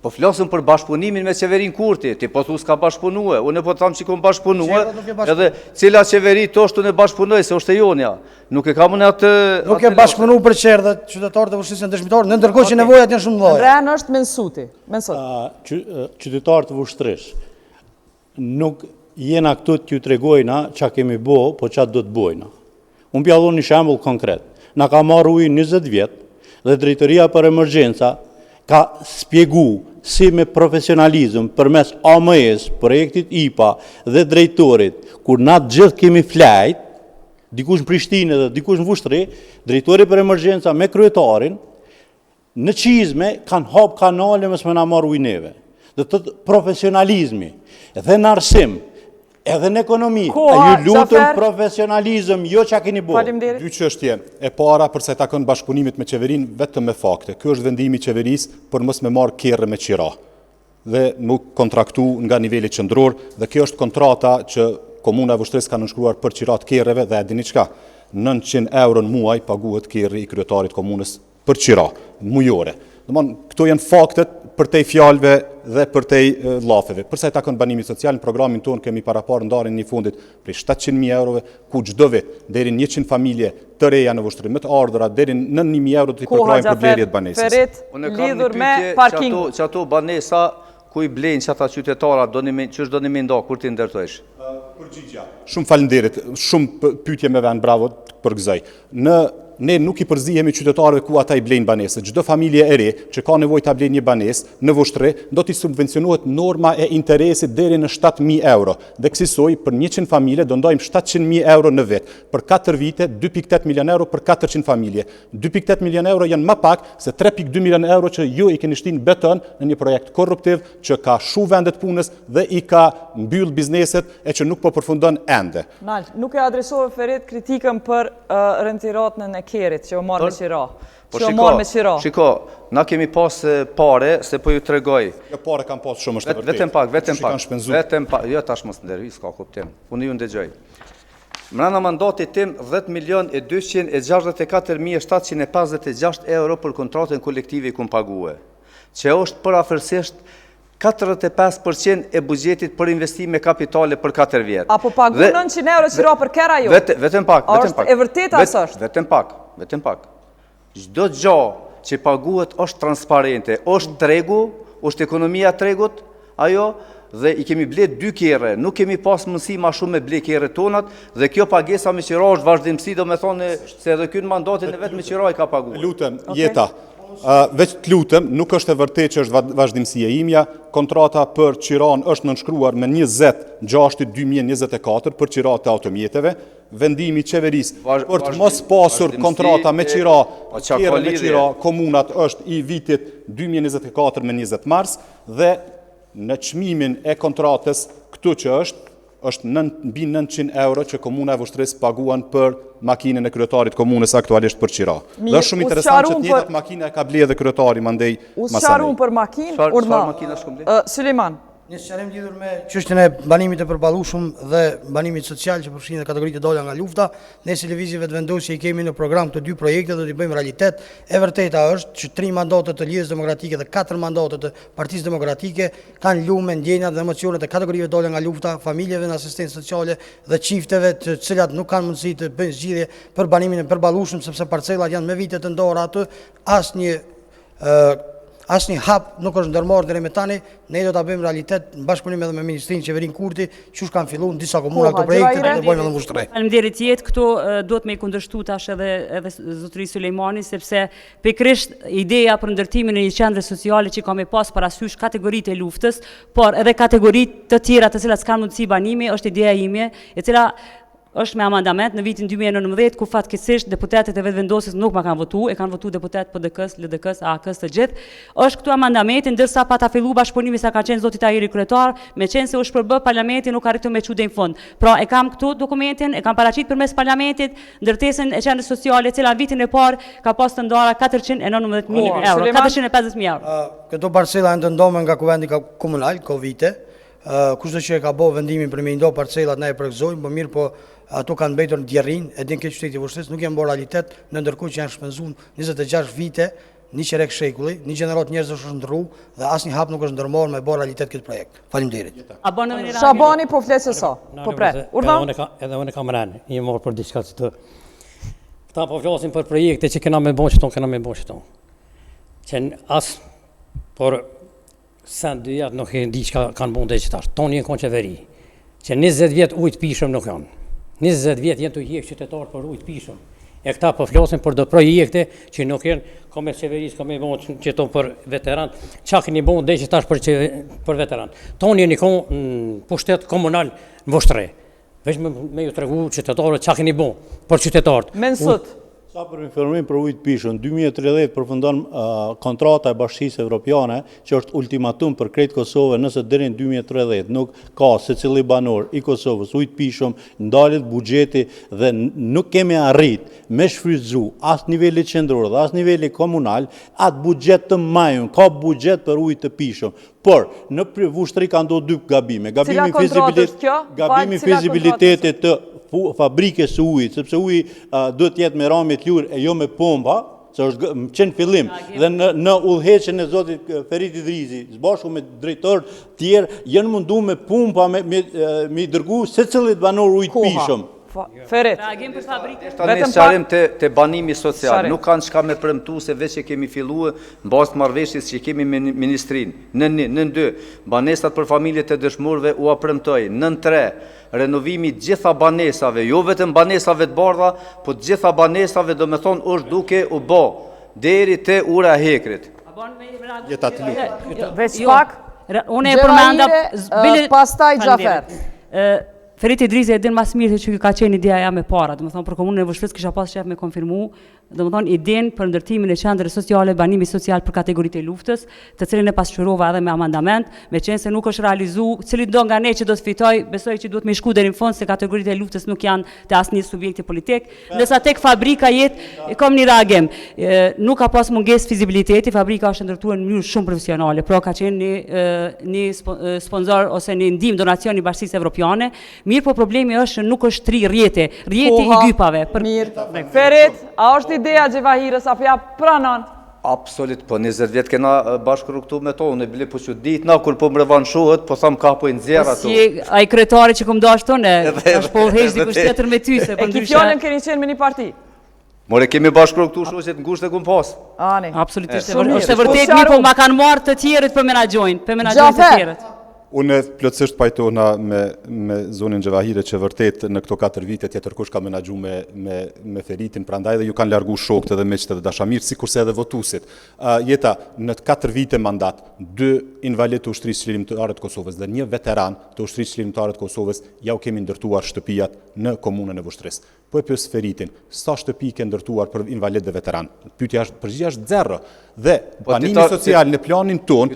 Po flasëm për bashkëpunimin me qeverin Kurti, ti po thu s'ka bashkëpunue, unë po thamë që kom bashkëpunue, Qevera nuk e bashkëpunue. edhe cila qeveri to shtu në bashkëpunoj, se është e jonja. Nuk e kam unë atë... Nuk e bashkëpunu për qerë dhe qytetarët e vështrisë në dëshmitarë, në ndërkohë që nevojat janë shumë mëdha. Ren është mensuti. Mensot. Qytetarët vështrisë nuk jena këtu t'ju tregojna qa kemi bo, po qa do të bojna. Unë pjallon një shembull konkret. Na ka marrë ujë 20 vjetë dhe drejtoria për emergjenca ka spjegu si me profesionalizëm përmes AMS, projektit IPA dhe drejtorit, kur na gjithë kemi flajt, dikush në Prishtinë dhe dikush në Vushtri, drejtori për emergjenca me kryetarin, në qizme kanë hap kanale mësë me na marrë ujë neve. Dhe të profesionalizmi, edhe në arsim, edhe në ekonomi, a ju lutëm profesionalizëm, jo që a keni bo. Faleminderit. Dy çështje. E para përsa i takon bashkëpunimit me qeverin vetëm me fakte. Ky është vendimi i qeverisë për mos me marrë kerre me qira dhe nuk kontraktu nga niveli qendror dhe kjo është kontrata që Komuna e Vushtrisë ka nënshkruar për qirat kerreve dhe e dini çka, 900 euro në muaj paguhet kerri i kryetarit komunës për qira mujore. Domthon këto janë faktet për te fjalëve dhe për te llafeve. Përsa i takon banimit social, në programin tonë kemi paraparë ndarjen një fundit prej 700.000 eurove, ku çdo vit deri në 100 familje të reja në Vushtri, më të ardhura deri në 9.000 euro të i përkrajnë për blerjet banesës. Ferit, Unë kam një lidhur me pyetje parking. që ato banesa ku i blenë që ata qytetara, që është do një me nda, kur ti ndërtojsh? Përgjigja. Shumë falenderit, shumë pyetje me vend, bravo për gëzaj. Ne nuk i përzihemi qytetarëve ku ata i blejnë banesë. Çdo familje e re që ka nevojë ta blejë një banesë në Vushtri, do t'i subvencionohet norma e interesit deri në 7.000 euro. Dhe kësaj për 100 familje do ndajmë 700.000 euro në vit. Për 4 vite 2.8 milion euro për 400 familje. 2.8 milion euro janë më pak se 3.2 milion euro që ju i keni shtinë beton në një projekt korruptiv që ka shu vendet punës dhe i ka mbyll bizneset e që nuk po përfundon ende. Nalt, nuk e adresove Ferit kritikën për rentiratën e Kerit që o marrë me qira. Që o marrë me qira. Shiko, na kemi pas pare, se po ju tregoj. Jo pare kam pas shumë është e vërtetë. Vetëm pak, jo tash mos nderoj, s'ka kuptim. Unë ju ndëgjoj. Mrena mandatit tim 10.264.756 euro për kontratën kolektive i kum pague, që është për afërsisht 45% e buxhetit për investime kapitale për 4 vjetë. Apo pagu 900 euro qira për kera jo? Vetëm pak. është e vërteta asë është? Vetëm pak. Çdo gjë që paguhet është transparente, është tregu, është ekonomia tregut, ajo, dhe i kemi ble 2 kerre, nuk kemi pas mundësi ma shumë me ble kerre tonat, dhe kjo pagesa me qira është vazhdimsi, do me thonë se edhe kjo në mandatin e vetë me qira i ka paguhet. Lutem, Jeta. Veç të lutem, nuk është e vërtet që është vazhdimësia imja, kontrata për qiran është nënshkruar me 20/6/2024 për qirat të automjeteve, vendimi qeverisë për të mos pasur kontrata me qira, kjerë me qira, komunat është i vitit 2024 me 20 mars, dhe në çmimin e kontratës këtu që është mbi 900 euro që Komuna e Vushtrisë paguan për makinën e kryetarit komunës aktualisht për qira. Dhe është shumë interesant që njëjtat makina e ka ble edhe kryetari mandej masanej. Usqarun për makinë, urdhna. Suleiman. Një sqarim lidhur me çështjen e banimit të përballueshëm dhe banimit social që përfshin dhe kategoritë dola nga lufta, ne si lëvizje vetëvendosje i kemi në program të 2 projekte do t'i bëjmë realitet. E vërteta është që 3 mandatet të Lidhjes Demokratike dhe 4 mandatet të Partisë Demokratike kanë lume ndjenjat dhe emocionet e kategorive dola nga lufta, familjeve në asistencë sociale dhe çifteve të cilat nuk kanë mundësi të bëjnë zgjidhje për banimin e përballueshëm sepse parcelat janë me vite të ndora aty, asnjë hap nuk është ndërmarrë deri më tani. Ne do ta bëjmë realitet në bashkëpunim edhe me Ministrinë Qeverinë Kurti, që kanë filluar disa komuna këto projekte dhe do bëjmë edhe në Vushtri. Faleminderit jetë, këto duhet me i kundërshtu tash edhe zotëri Sulejmani, sepse pikërisht ideja për ndërtimin e një qendre sociale që ka me pas parasysh kategoritë e luftës, por edhe kategoritë të tjera të cilat s'kan mundësi banimi, është ideja ime, e cila është me amandament në vitin 2019, ku fatkeqësisht deputetët e vetëvendosjes nuk ma kanë votu, e kanë votu deputet PDK-s, LDK-s, AK-s të gjithë. Është këtu amandamenti, ndërsa pa ta fillu bashkëpunimi sa ka qenë zoti Tahiri kryetar, me qenë se u shpërbë parlamenti nuk arritu me çu deri në fund. Pra e kam këtu dokumentin, e kam paraqit përmes parlamentit, ndërtesën e qendrës sociale, e cila vitin e parë ka pas të ndara 419.000 euro, 450.000 euro. Këto parcela janë të ndomen nga kuvendi komunal, ko vite. Kushdo që e ka bo vendimin për me ndo parcelat na e përgëzojmë, po mirë po ato kanë mbetër në djerrin, e din këtë qyteti Vushtrisë, nuk janë bo realitet, në ndërkohë që janë shpenzun 26 vite një qerek shekulli, një gjenerat njerëz është ndërru dhe asnjë hap nuk është ndërmarrë me bërë realitet këtë projekt. Faleminderit. A bën edhe një reagim? Shabani po flet se so. Po pret. Urdhon? Edhe unë kam rënë, një morë për diçka që të... Këta po flasin për projekte që kena me bo që tonë, kena me bo që tonë. Që as, por sen dy jetë nuk e di që kanë bon dhe qëtar. Tonë jenë konë qeveri. Që 20 vjetë ujtë pishëm nuk janë. 20 vjetë jenë të hjekë qytetarë për ujtë pishëm. E këta po flasin për do projekte që nuk janë, ka me qeverisë, ka me bon që tonë për veteran, qa keni bon dhe qëtar për veteran. Tonë jenë i konë pushtet komunal në Vushtre. Veç me ju të regu qytetarët qa keni bon për qytetarët. Mensut. Sa për informim për ujtë pishën, 2030 përfundon kontrata e Bashkisë Evropiane, që është ultimatum për krejtë Kosovë, nëse deri në 2030 nuk ka secili banor i Kosovës ujtë pishëm, ndalet buxheti dhe nuk kemi arrit me shfrytzu as nivelli qendror dhe as nivelli komunal, atë buxhet të majun, ka buxhet për ujtë të pishëm. Por, në Vushtri ka ndodhur dy gabime. Gabimi fizibilitetit të fabrikës së ujit, sepse uji duhet jetë me rami të lur e jo me pompa, se është qenë fillim, dhe në udhëheqjen e zotit Ferit Idrizi, bashku me drejtor tjerë, janë mundu me pompa me dërgu secillit banor ujit pishëm. Ferit. Reagim për fabrikën. Një sqarim të banimi social, nuk kanë çka me premtu se veç që kemi filluar në bazë të marrëveshjes që kemi me ministrinë. Në 2, banesat për familjet e dëshmorëve u premtoi. Në 3, renovimi gjitha banesave, jo vetëm banesave të bardha, po gjitha banesave do me thonë është duke u bë deri te ura e Hekrit. Jeta të lutem. Veç pak. Unë e përmenda pastaj Xhafer. Ferit Idrizi e din mas mirë që ka qenë ideja me para, dhe më thonë për komunën e Vushtrisë kisha pas shef me konfirmu, dhe më thonë idenë për ndërtimin e qendrës sociale, banimi social për kategoritë e luftës, të cilin e pasqyrova edhe me amandament, me qenë se nuk është realizu, cili do nga ne që do të fitoj, besoj që duhet me shku deri në fond se kategoritë e luftës nuk janë të asnjë subjekti politik, ndërsa tek fabrika kam një reagim. Nuk ka pas mungesë fizibiliteti, fabrika është ndërtuar në mënyrë shumë profesionale, pra ka qenë një sponsor ose një ndihmë donacion i Bashkisë Evropiane. Mirë, po problemi është që nuk është rjeti i gypave. Mirë. Ferit, a është ideja Xhavahirës apo ja pranon? Absolut, po 20 vjetë kena bashkë këtu me to, unë e bile po që ditë na, kur po më revanshohet, po thamë ka po i nxjerë ato. A i kryetari që këmë do ashtu ne, është po heqë dikush tjetër me ty, se për ndryshe... E ki fjallën keni qenë me një parti? More kemi bashkë këtu shoqet në ngushtë e kumë pas. Ani. Absolutisht, është e vërtet mirë, po ma kanë marë të tjerët për menagjojnë të tjerët. Unë plotësisht pajtona me zonin Xhavahire që vërtet në këto 4 vite tjetër kush ka menaxhu me Feritin, prandaj dhe ju kanë largu shokët edhe miqtë dhe dashamirët, sikurse edhe votuesit. Jeta në 4 vite mandat, 2 invalid të ushtrisë çlirimtare të Kosovës dhe 1 veteran të ushtrisë çlirimtare të Kosovës ja u kemi ndërtuar shtëpijat në komunën e Vushtrisë. Po e pyes Feritin, sa shtëpi ke ndërtuar për invalid dhe veteran? Përgjigjja është 0. Dhe banimi social në planin ton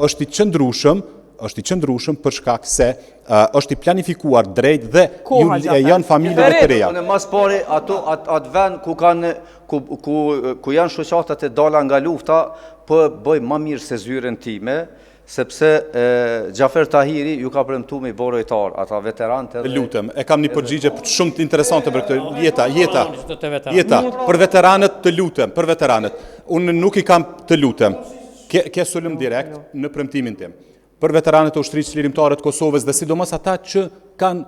është i qëndrueshëm për shkak se është i planifikuar drejt dhe janë familjeve të reja. Në mas pari atë vend ku janë shoqatat e dala nga lufta, po bëj më mirë se zyrën time, sepse Xhafer Tahiri ju ka premtuar me borojtar, ata veterantë edhe... Lutem, e kam një përgjigje shumë të interesante për këtë jeta, për veteranët të lutem, për veteranët. Unë nuk i kam të lutem, ke sulm direkt në premtimin tim. Për veteranët e ushtrisë çlirimtare të Kosovës dhe sidomos ata që kanë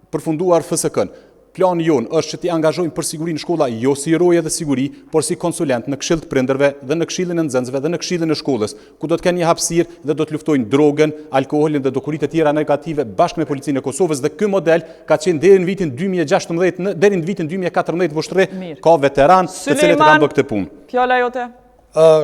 përfunduar FSK-n. Plani jonë është që t'i angazhojmë për siguri në shkolla, jo si roje dhe siguri, por si konsulent në këshill të prindërve dhe në këshillin e nxënësve dhe në këshillin e shkollës, ku do të kenë një hapësirë dhe do të luftojnë drogën, alkoolin dhe dukuritë e tjera negative bashkë me policinë e Kosovës dhe ky model ka qenë deri në vitin 2016 deri në vitin 2014 në Vushtri, ka veteran të cilët kanë bërë këtë punë. Fjala jote?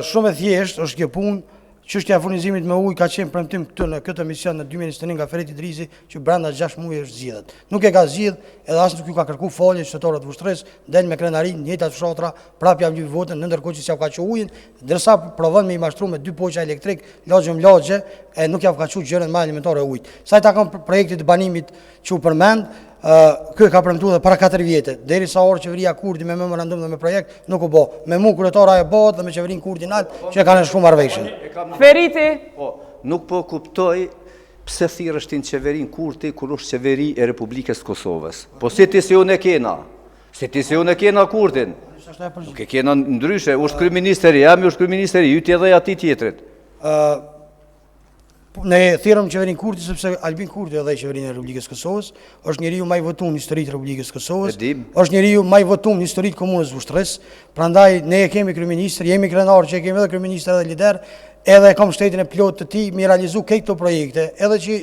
Shumë e thjeshtë është kjo punë. Çështja e furnizimit me ujë ka qenë premtim këtu në këtë emision në 2021 nga Ferit Idrizi që brenda 6 muaj është zgjidhet. Nuk e ka zgjidh, edhe as nuk ju ka kërkuar falje qytetarët e Vushtrisë, del me krenari, njëjtat fshatra, prapë jam lyp votën, ndërkohë që s'ia ka çu ujin, ndërsa provon me i mashtruar me 2 poqa elektrik, lagje, e nuk ja ka çu gjërat më elementare ujit. Sa i takon projektit të banimit që u përmend, ky ka premtuar para 4 vjetë, derisa orë qeveria Kurdi me memorandum dhe me projekt nuk u bë. Me mu kryetara e bëhet dhe me qeverinë Kurdin Alp që kanë shkuar marrëveshjen. Feriti, nuk po kuptoj pse thirrështin qeverinë Kurdi kur është qeveri e Republikës të Kosovës. Po si ti se unë e kena. Se ti se unë e kena kurtin. Nuk e kena ndryshe, është kryeministeri, jam është kryeministeri, ju t'jedhej ati tjetrit. Ne thirrëm qeverinë Kurti sepse Albin Kurti edhe qeverinë e Republikës Kosovës është njeriu më i votuar në historitë e Republikës Kosovës. Është njeriu më i votuar në historitë të komunës Vushtrës. Prandaj ne e kemi kryeministër, jemi krenar që e kemi edhe kryeministër edhe lider, edhe kam shtetin e plot të tij mi realizu këto projekte, edhe që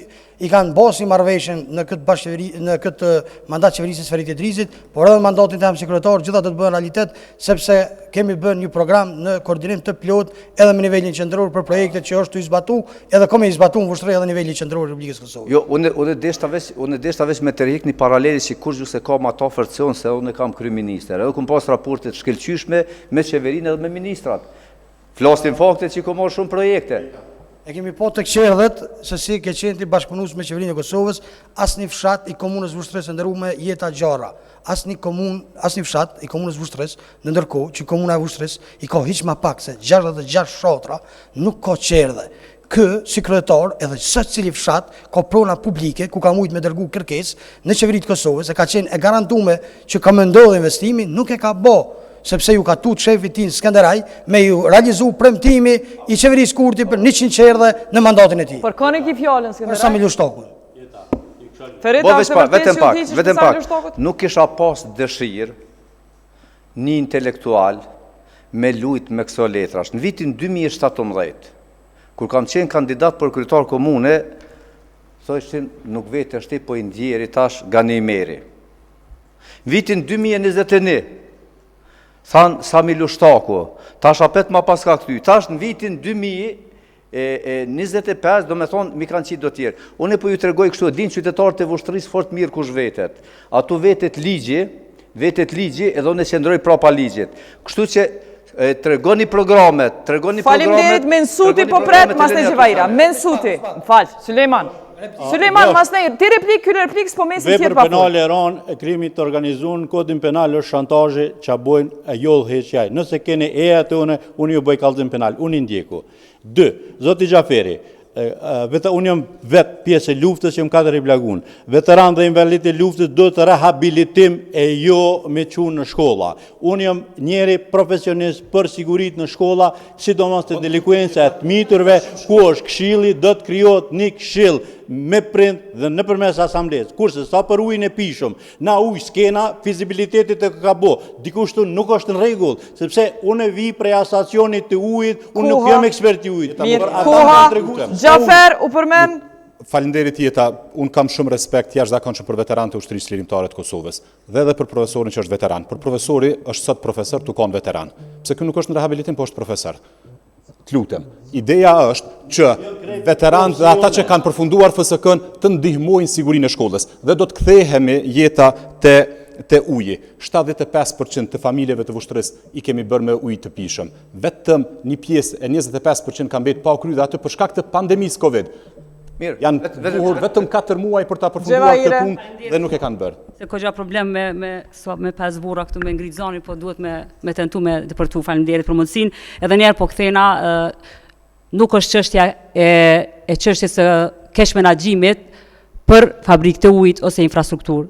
i kanë bosi marrëveshjen në këtë bashkëqeveri, në këtë mandat qeverisë së Ferit Idrizit, por edhe mandatin tim si kryetar, gjitha do të bëhen realitet sepse kemi bën një program në koordinim të plot edhe me nivelin qendror për projektet që është të zbatu, edhe kemi zbatuar në Vushtrë edhe niveli qendror i Republikës Kosovës. Jo, unë deshta veç me të rrik një paraleli si kur ju se kam ato forcion se unë kam kryeministër, edhe kum pas raportet shkëlqyshme me qeverinë edhe me ministrat. Flasin faktet që i marrë shumë projekte. E kemi po të këqerdhet se si ke qenë bashkëpunues me qeverinë e Kosovës, asnjë fshat i komunës Vushtrës ndërruar me jeta gjara. Asnjë fshat i komunës Vushtrës, ndërkohë që komuna e Vushtrës i ka hiç më pak se 66 fshatra, nuk ka qerdhe. Si kryetar edhe secili fshat ka prona publike ku ka mujt me dërgu kërkesë në qeveritë Kosovës, e ka qenë e garantuar që ka më ndodhur investimi, nuk e ka bë. Sepse ju ka tut shefi tin Skanderaj me ju realizu premtimi i qeverisë Kurti për 100 qerdhe në mandatin e tij. Por kanë ki fjalën Skanderaj. Për Samil Ushtokun. Vetëm pak, nuk kisha pas dëshirë një intelektual me lujt me këso letrash. Në vitin 2017, kur kam qenë kandidat për kryetar komune, thoshin nuk vetë është po i ndjeri tash Ganimeri. Vitin 2021, thanë Samil Ushtaku, tash apet ma pas ka këty, tash në vitin 2025, do me thonë, mi kanë qitë do tjerë. Unë po ju të regoj kështu, din qytetarët e Vushtrisë fort mirë kush vetet. Atu vetet ligji, edhe unë e qendroj prapa ligjit. Kështu që të regoni programet, Faleminderit, Mensuti po pret, Masnej Gjevajra, Mensuti, falë, Sulejman. Sulejman, Masnej, ti replik, s'po mesin tjerë Vepër penale e ranë e krimit të organizuar në kodin penal është shantazhe që bojnë e jollë heqjaj. Nëse keni të unë ju bëj kallëzim penal, unë i ndjeku. 2. Zoti Gjaferi, unë jam vetë pjesë e luftës që jam 4 i blagun. Veteran dhe invalid e luftës do të rehabilitim e jo me qunë në shkolla. Unë jam njeri profesionist për sigurit në shkolla, sidomos të delikuenca të miturve, ku është këshilli, do të kryot një këshill me prind dhe në përmes asambles. Kurse sa për ujnë e pishëm, na ujë s'kena fizibilitetit e ka bo. Dikushtu nuk është në regull, sepse unë e vi prej asacionit të ujit, unë nuk jam ekspert i ujit. Gjafer, u përmen? Faleminderit Jeta, unë kam shumë respekt jashtëzakonshëm për veteranët e ushtrisë lirimtare të Kosovës, dhe edhe për profesorin që është veteran. Për profesori është sot profesor, tu kon veteran. Pse ky nuk është në rehabilitim, po është profesor. Të lutem. Ideja është që veteranët dhe ata që kanë përfunduar FSK-n të ndihmojnë sigurinë e shkollës dhe do të kthehemi Jeta te uji. 75% të familjeve të Vushtrës i kemi bërë me ujë të pishëm. Vetëm një pjesë e 25% ka mbetë pa u kryer dhe atë për shkak të pandemisë Covid. Janë buhur vetëm 4 muaj për ta përfunduar këtë punë dhe nuk e kanë bërë. Se ka gjë problem me 5 burra këtu me ngrit zoni, po duhet me tentu me depërtu. Faleminderit për mundësinë. Edhe njerë po kthena, nuk është çështja e çështjes së keq menaxhimit për fabrikë të ujit ose infrastrukturë.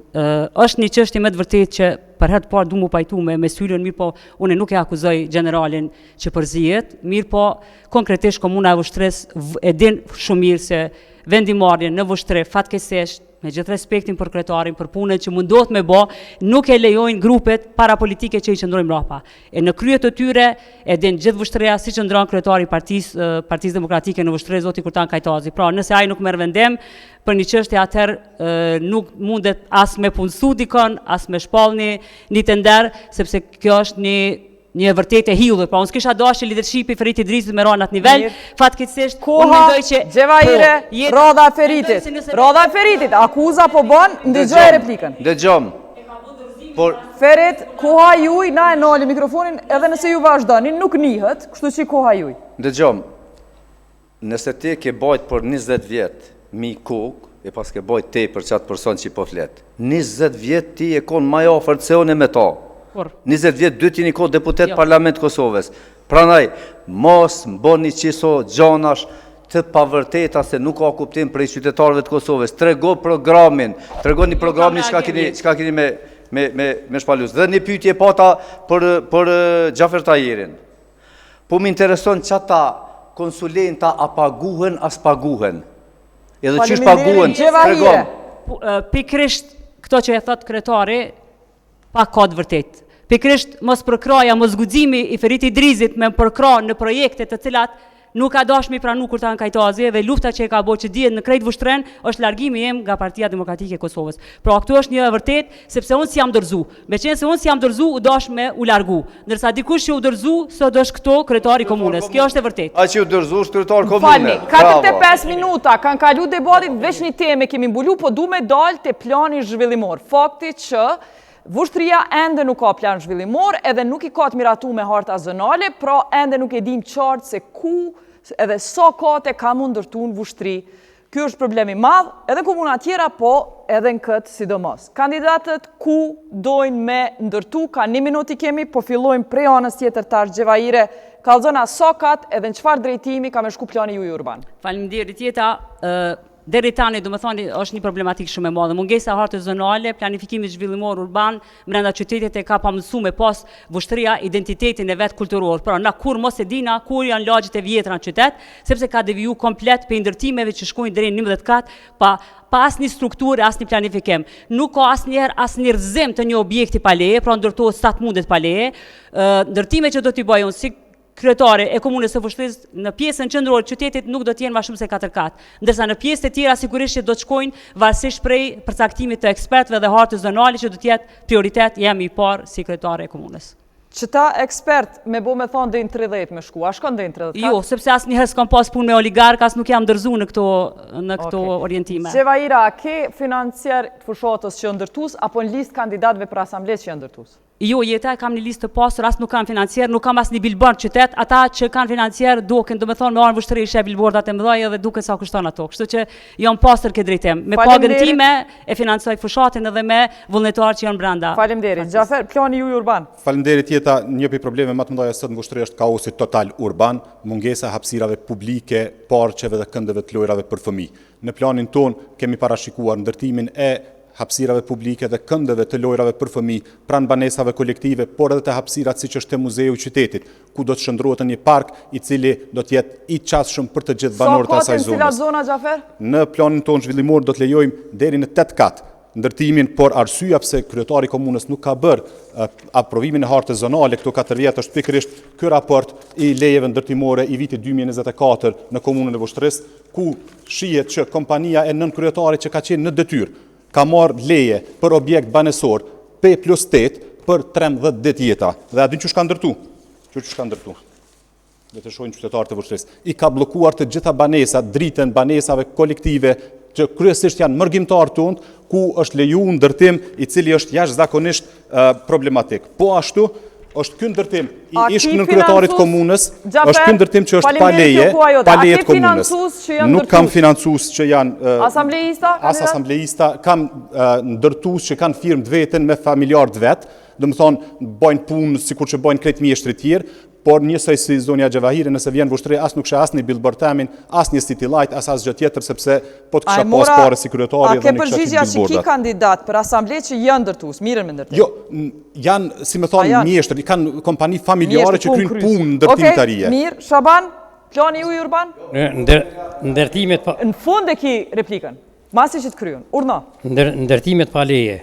Është një çështje me të vërtetë që për herë të parë du mu pajtu me syrin, mirë po unë nuk e akuzoj generalin që përzihet, mirë po konkretisht komuna e Vushtrës e din shumë mirë se vendimarrjen në Vushtrë fatkeqësisht, me gjithë respektin për kryetarin, për punën që mundohet me bë, nuk e lejojnë grupet parapolitike që i qëndrojnë mbrapa. E në krye të tyre e din gjithë Vushtreja si qëndron kryetari Partisë Demokratike në Vushtrë, zoti Kurtan Kajtazi. Pra, nëse ai nuk merr vendim për një çështje, atëherë nuk mundet as me punësu dikon, as me shpallni një tender, sepse kjo është një vërtet e hidhur. Pra unë s'kisha dashur leadershipi Ferit Idrizit me ranë atë nivel, fatkeqësisht unë mendoj që Gjevajre, Roda e Feritit, akuza po bën, ndëgjoj replikën. Dëgjom. Ferit, koha juaj, na e noli mikrofonin, edhe nëse ju vazhdoni, nuk nihet, kështu që koha juaj. Dëgjom. Nëse ti ke bajt për 20 vjet mi kokë, e pas ke bajt te për qatë person që i po flet. 20 vjet ti e kon ma afër se unë me ta. 20 vjet dy t'jeni ko deputet Parlament Kosovës. Pranaj, mos mboni qiso gjanash të pavërteta se nuk ka kuptim për i qytetarëve të Kosovës. Tregoni programin çka keni me shpallus. Dhe një pyetje pata për Gjafer Tajerin. Po më intereson që ata konsulenta a paguhen, as paguhen. Edhe qysh paguhen, tregom. Pikrisht këto që e thot kryetari, pa ka të vërtet. Pikrisht mos përkraja, mos guximi i Ferit Idrizit me përkra në projekte të cilat nuk ka dash mi pranu kur ta në kajtazi dhe lufta që e ka bo që dihet në krejt vushtren është largimi jem nga Partia Demokratike e Kosovës. Pra këtu është një vërtet sepse unë si jam dërzu. Me qenë se unë si jam dërzu u dash me u largu. Ndërsa dikush që u dërzu sot është këto kryetari komunës. Kjo është e vërtet. A që u dërzu është kryetar komune. Falni, 45 minuta kanë kalu debatit veç një teme kemi mbulu, po du me dalë te plani zhvillimor. Fakti që Vushtria ende nuk ka plan zhvillimor, edhe nuk i ka të miratu me harta zonale, pra ende nuk e dim qartë se ku edhe sa kate ka mund ndërtu në vushtri. Ky është problemi madh, edhe komuna tjera, po edhe në këtë sidomos. Kandidatët ku dojnë me ndërtu, ka 1 minutë kemi, po fillojmë prej anës tjetër tash Gjevahire, kallzona sokat edhe në çfarë drejtimi ka me shku plani juj urban. Faleminderit jeta, deri tani do më thoni është një problematik shumë e madhe. Mungesa hartës zonale, planifikimi zhvillimor urban, brenda qytetit e ka pamësu me pas vushtria identitetin e vetë kulturor. Pra na kur mos e dina, kur janë lagjit e vjetra në qytet, sepse ka deviju komplet për ndërtimeve që shkojnë deri në 11 kat, pa asnjë strukturë, asnjë planifikim. Nuk ka asnjë rrëzim të një objekti pa leje, pra ndërtohet sa të mundet pa leje. Ndërtime që do t'i bëjnë si kryetari e komunës së Vushtrisë në pjesën qendrore të qytetit nuk do të jenë më shumë se 4 kat. Ndërsa në pjesët e tjera sigurisht që do të shkojnë varësisht prej përcaktimit të ekspertëve dhe hartës zonale që do të jetë prioritet jemi i parë si kryetari e komunës. Qëta ekspert me bo me thonë dhe në 30 me shku, a shkon dhe në 30 kat? Jo, sepse asë njëherë s'kam pas punë me oligark, asë nuk jam dërzu në këto orientime. Gjevahira, a ke financier të fushatës që ndërtus, apo në listë kandidatëve për asamblet që ndërtus? Jo, jeta kam një listë të pasur, asë nuk kam financier, nuk kam asë një billboard qytet, ata që kanë financier duken, do me thonë me arën vushtëri ishe billboardat e mëdhaj edhe duke sa kushton ato. Kështu që jam pasur këtë drejtim. Me pagën time e financoj fushatin edhe me vullnetar që janë brenda. Faleminderit. Gjafer, plani juj urban. Faleminderit jeta, një për probleme më të mëdha sot në vushtëri është kaosi total urban, mungesa hapësirave publike, parqeve dhe këndeve të lojrave për fëmijë. Në planin ton kemi parashikuar ndërtimin e hapësirave publike dhe këndeve të lojrave për fëmijë, pranë banesave kolektive, por edhe të hapësirat siç është te muzeu i qytetit, ku do të shndrohet një park i cili do të jetë i çastshëm për të gjithë banorët e asaj zone. Sa ka zona Gjafer? Në planin ton zhvillimor do të lejojmë deri në 8 kat ndërtimin, por arsyeja pse kryetari i komunës nuk ka bërë aprovimin e hartës zonale këto 4 vjet është pikërisht ky raport i lejeve ndërtimore i vitit 2024 në komunën e Vushtrisë, ku shihet që kompania e nën kryetarit që ka qenë në detyrë ka marrë leje për objekt banesor P+8 për 13 ditë jeta. Dhe a din që shka ndërtu? Që shka ndërtu? Dhe të shohin qytetarët e Vushtrisë. I ka blokuar të gjitha banesat, dritën banesave kolektive, që kryesisht janë mërgjimtar tonë, ku është leju ndërtim i cili është jashtëzakonisht problematik. Po ashtu, është ky ndërtim i ish në kryetarit komunës, është ky ndërtim që është pa leje të komunës. Nuk kam financues që janë as asambleista, kam ndërtues që kanë firmë të veten me familjarët vet, do të thonë bojnë punë sikur që bojnë krejt mjeshtrit tjerë, por njësoj si zonja Gjevahire, nëse vjen vushtri, as nuk shë as një billboard temin, as një city light, as asgjë tjetër, sepse po të kisha pas pare si kryetari dhe në kisha që përgjigja që ki kandidat për asamblet që janë ndërtues, mirën me ndërtim? Jo, janë, si me thonë, mjeshtër, kanë kompani familjare që krynë punë në ndërtim të rije. Mirë, Shaban, plani juj urban? Ndërtimet pa... Në fund e ki replikën, masi që të kryon, urna. Ndërtimet pa leje,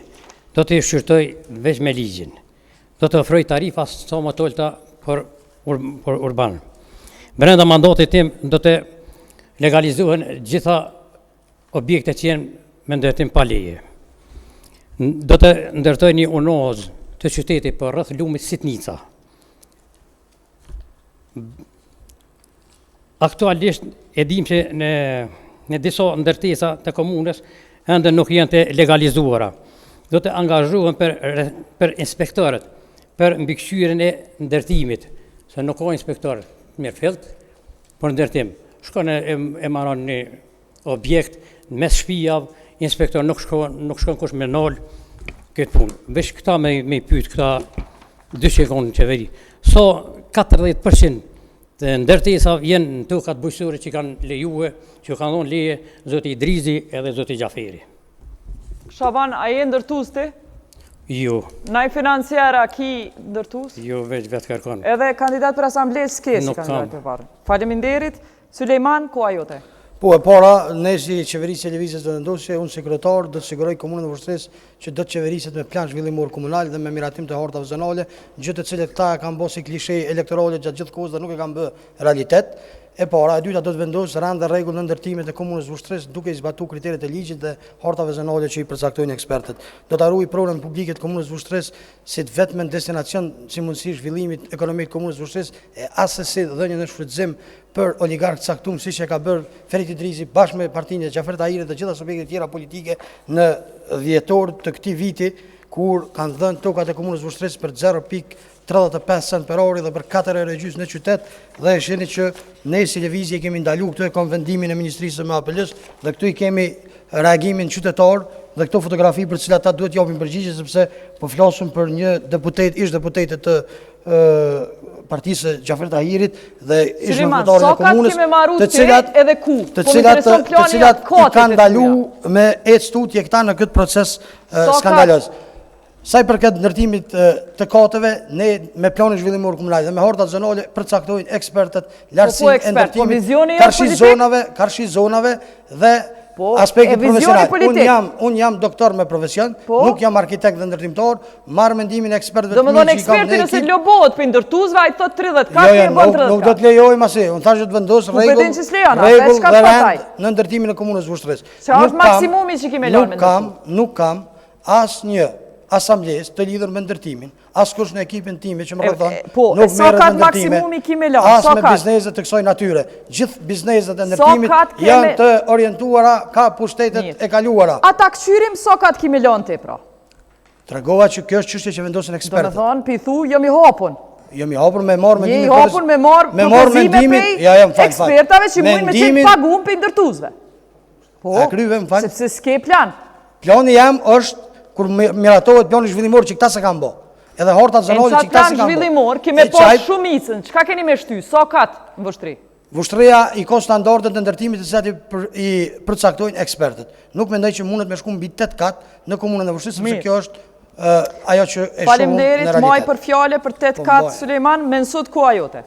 do të shqyrtoj veç me ligjin, do të ofroj tarifa sa më tolta për urban. Brenda mandatit tim do të legalizohen gjitha objekte që jenë me ndërtim pa leje. Do të ndërtoj një unozë të qytetit për rreth lumit Sitnica. Aktualisht e dim që në disa ndërtesa të komunës ende nuk janë të legalizuara. Do të angazhohen për inspektorët, për mbikëqyrjen e ndërtimit, se nuk ka inspektor mirë fillt, për ndërtim. Shkon e marron një objekt në mes shtëpijav, inspektor nuk shkon kush me nol këtë punë. Veç këta me pyet këta dy që kanë në qeveri. So 40% të ndërtesave janë në tokat bujqësore që kanë lejuar, që kanë dhënë leje zoti Idrizi edhe zoti Gjaferi. Shaban, a je ndërtues ti? Ju, Na i financiera ki ndërtues? ju vetë kërkon. Edhe kandidat për asamblesë s'ke si Nuk kandidat kam. për parë. Faleminderit. Sulejman, koha jote. Po e para, ne si qeverisë e lëvizjes do vendosje, unë sekretar do të siguroj komunën e Vushtrisë që do të qeveriset me plan zhvillimor komunal dhe me miratim të hortave zonale, gjë të cilët këta e kanë bërë si klishe elektorale gjatë gjithë kohës dhe nuk e kanë bërë realitet. E para, e dyta do të vendosë rand dhe rregull në ndërtimet e komunës Vushtrisë duke i zbatuar kriteret e ligjit dhe hortave zonale që i përcaktojnë ekspertët. Do të harrojë pronën publike të komunës Vushtrisë si të vetëm destinacion si mundësi zhvillimit ekonomik të komunës Vushtrisë e asesi dhënien në shfrytëzim për oligarkë caktuar siç e ka bërë Ferit Idrisi bashkë me partinë e Xhafer Tahirit dhe gjitha subjektet tjera politike në dhjetor të këtij viti, kur kanë dhënë tokat e komunës Vushtrisë për 0.35 cent për orë dhe për 4 euro gjys në qytet, dhe e shihni që ne si lëvizje kemi ndaluar këtu e konvendimin e Ministrisë së MAPL-s dhe këtu i kemi reagimin qytetar dhe këto fotografi për cilat ata duhet japin përgjigje sepse po flasim për një deputet, ish deputete të partisë Xhafer Tahirit dhe ish deputetare të komunës, të cilat i kanë ndaluar me tutje këta në këtë proces skandaloz. Sa i përket ndërtimit të katëve, ne me planin zhvillimor komunal dhe me hortat zonale përcaktojnë ekspertët lartësinë e ndërtimit, karshi zonave dhe aspekti profesional. Unë jam doktor me profesion, nuk jam arkitekt dhe ndërtimtar, marr mendimin e ekspertëve. Do më thonë eksperti nëse lobohet për ndërtuesve, ai thot 30, ka të bën 30. Nuk do të lejojmë asnjë. Unë thashë të vendos rregull dhe rend në ndërtimin e komunës Vushtrisë. Sa është maksimumi që kemi lënë me ndërtim? Nuk kam asnjë asamblesë të lidhur me ndërtimin, askush në ekipin time që më rrethon, nuk merret me ndërtime, as me bizneset të kësaj natyre. Gjithë bizneset e ndërtimit janë të orientuara ka pushtetet e kaluara. Ata këshyrim sokat kemi lënë ti pra. Tregova që kjo është çështje që vendosin ekspertët. Do të thonë, pithu jam i hapun. Jam i hapur me marr mendimin. Je i hapur me marr propozime prej ekspertave që mund me qenë paguam për ndërtuesve. Po, sepse s'ke plan. Plani jam është kur miratohet plani zhvillimor që këta se kanë bë. Edhe hortat zonale që këta se kanë bë. Plan zhvillimor, kemi pas shumicën. Çka keni me shty? Sa kat në Vushtri? Vushtria i ka standardet e ndërtimit të cilat i përcaktojnë ekspertët. Nuk mendoj që mundet me shku mbi 8 kat në komunën e Vushtrisë, sepse kjo është ajo që e shohim në realitet. Faleminderit, maj për fjalë për 8 kat Sulejman, mensut koha jote.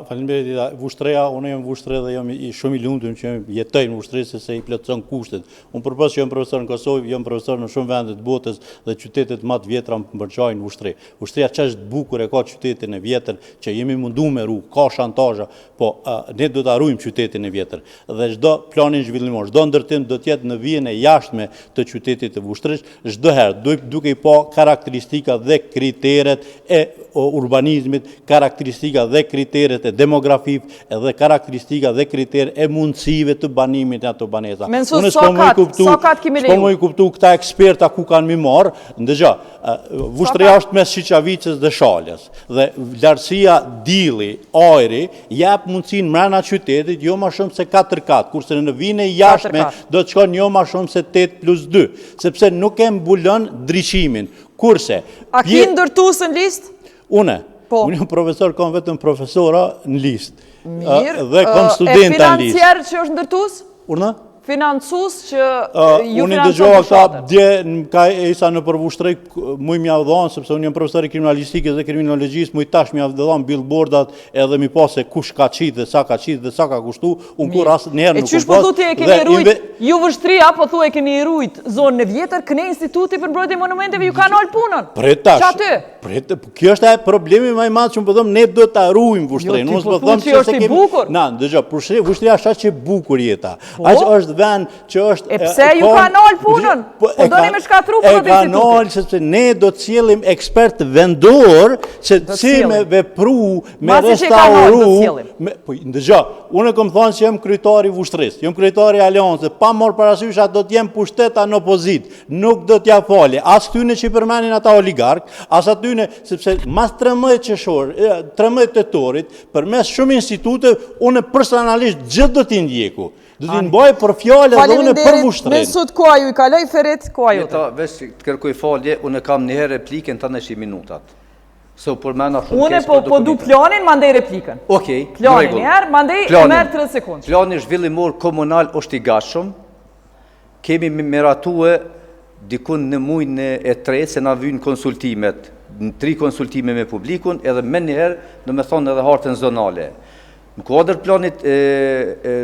Faleminderit, Vushtria, unë jam Vushtri dhe jam shumë i lumtur që jetoj në Vushtri se i plotson kushtet. Unë përpas që jam profesor në Kosovë, jam profesor në shumë vende të botës dhe qytetet më të vjetra më përqajnë Vushtri. Vushtria ç'është bukur e ka qytetin e vjetër që jemi mundu me ru, ka shantazha, po ne do të harrojmë qytetin e vjetër. Dhe çdo planin zhvillimor, çdo ndërtim do të jetë në vijën e jashtme të qytetit të Vushtrisë, çdo herë duke i pa karakteristika dhe kriteret e urbanizmit, karakteristika dhe kriteret e demografik edhe karakteristika dhe kriter e mundësive të banimit e ato banesa. Mensu, sokat kemi leju? S'po më i kuptu këta eksperta ku kanë mi marë, ndëgja, Vushtria është mes Shiqavicës dhe Shalës, dhe lartësia dili, ajri, jep mundësin mrena qytetit jo ma shumë se 4 kat, kurse në vijën e jashtme do të shkon jo ma shumë se 8+2, sepse nuk e mbulon ndriçimin. Kurse... A ki ndërtues në listë? Unë jam profesor, kam vetëm profesora në listë. Mirë, dhe kam studenta në listë. E financier që është ndërtues? Urna? Financus që ju unë financon dëgjova fushatën? dje ka isa në për Vushtri, mu i mjavdhon, sepse unë jam profesor i kriminalistikës dhe kriminologjisë, mu i tash mjavdhon billboardat edhe mi pase kush ka qitë dhe sa ka qitë dhe sa ka kushtu, unë kur asë njerë nuk qysh po thu ti e keni rujt, ju Vushtria po thu e keni rujt zonën e vjetër, këne instituti për mbrojtje monumenteve ju ka nalë punën. Kjo është e problemi më i madh që më përdojmë, ne do të arrujmë Vushtrin. Jo, ti po thu që është i bukur. Na, dëgjo, Vushtria është që bukur jeta. Aq është vend që është... E pse ju ka nalë punën? Po doni me shkatru punët institutit? E ka nalë sepse ne do të cillim ekspert vendor që si me vepru, me restauru... Po, ndëgjo, unë kom thonë që jem kryetari Vushtrisë, jem kryetari Aleancës, pa morë parasysh atë do të jem pushteta në opozit, nuk do t'ja fali, as këtyne që i përmenin ata oligark, as atyne, sepse mas 13 tetorit, për mes shumë institute, unë personalisht gjithë do t'i ndjeku. Do t'i mbaj për fjallë dhe unë për Vushtrinë. Mesut, koha ju i kaloj, Ferit, koha ju të. Vesh të kërkoj falje, unë kam njëherë replikën të nëshi minutat. Une po du planin, mandej replikën. Okej, planin njerë, mandej e merë 30 sekundë. Plani zhvillimor komunal është i gashëm. Kemi miratue dikun në muajin e 3 se na vynë konsultimet, 3 konsultime me publikun, edhe me njëherë, do me thonë edhe hartën zonale. Në kuadër planit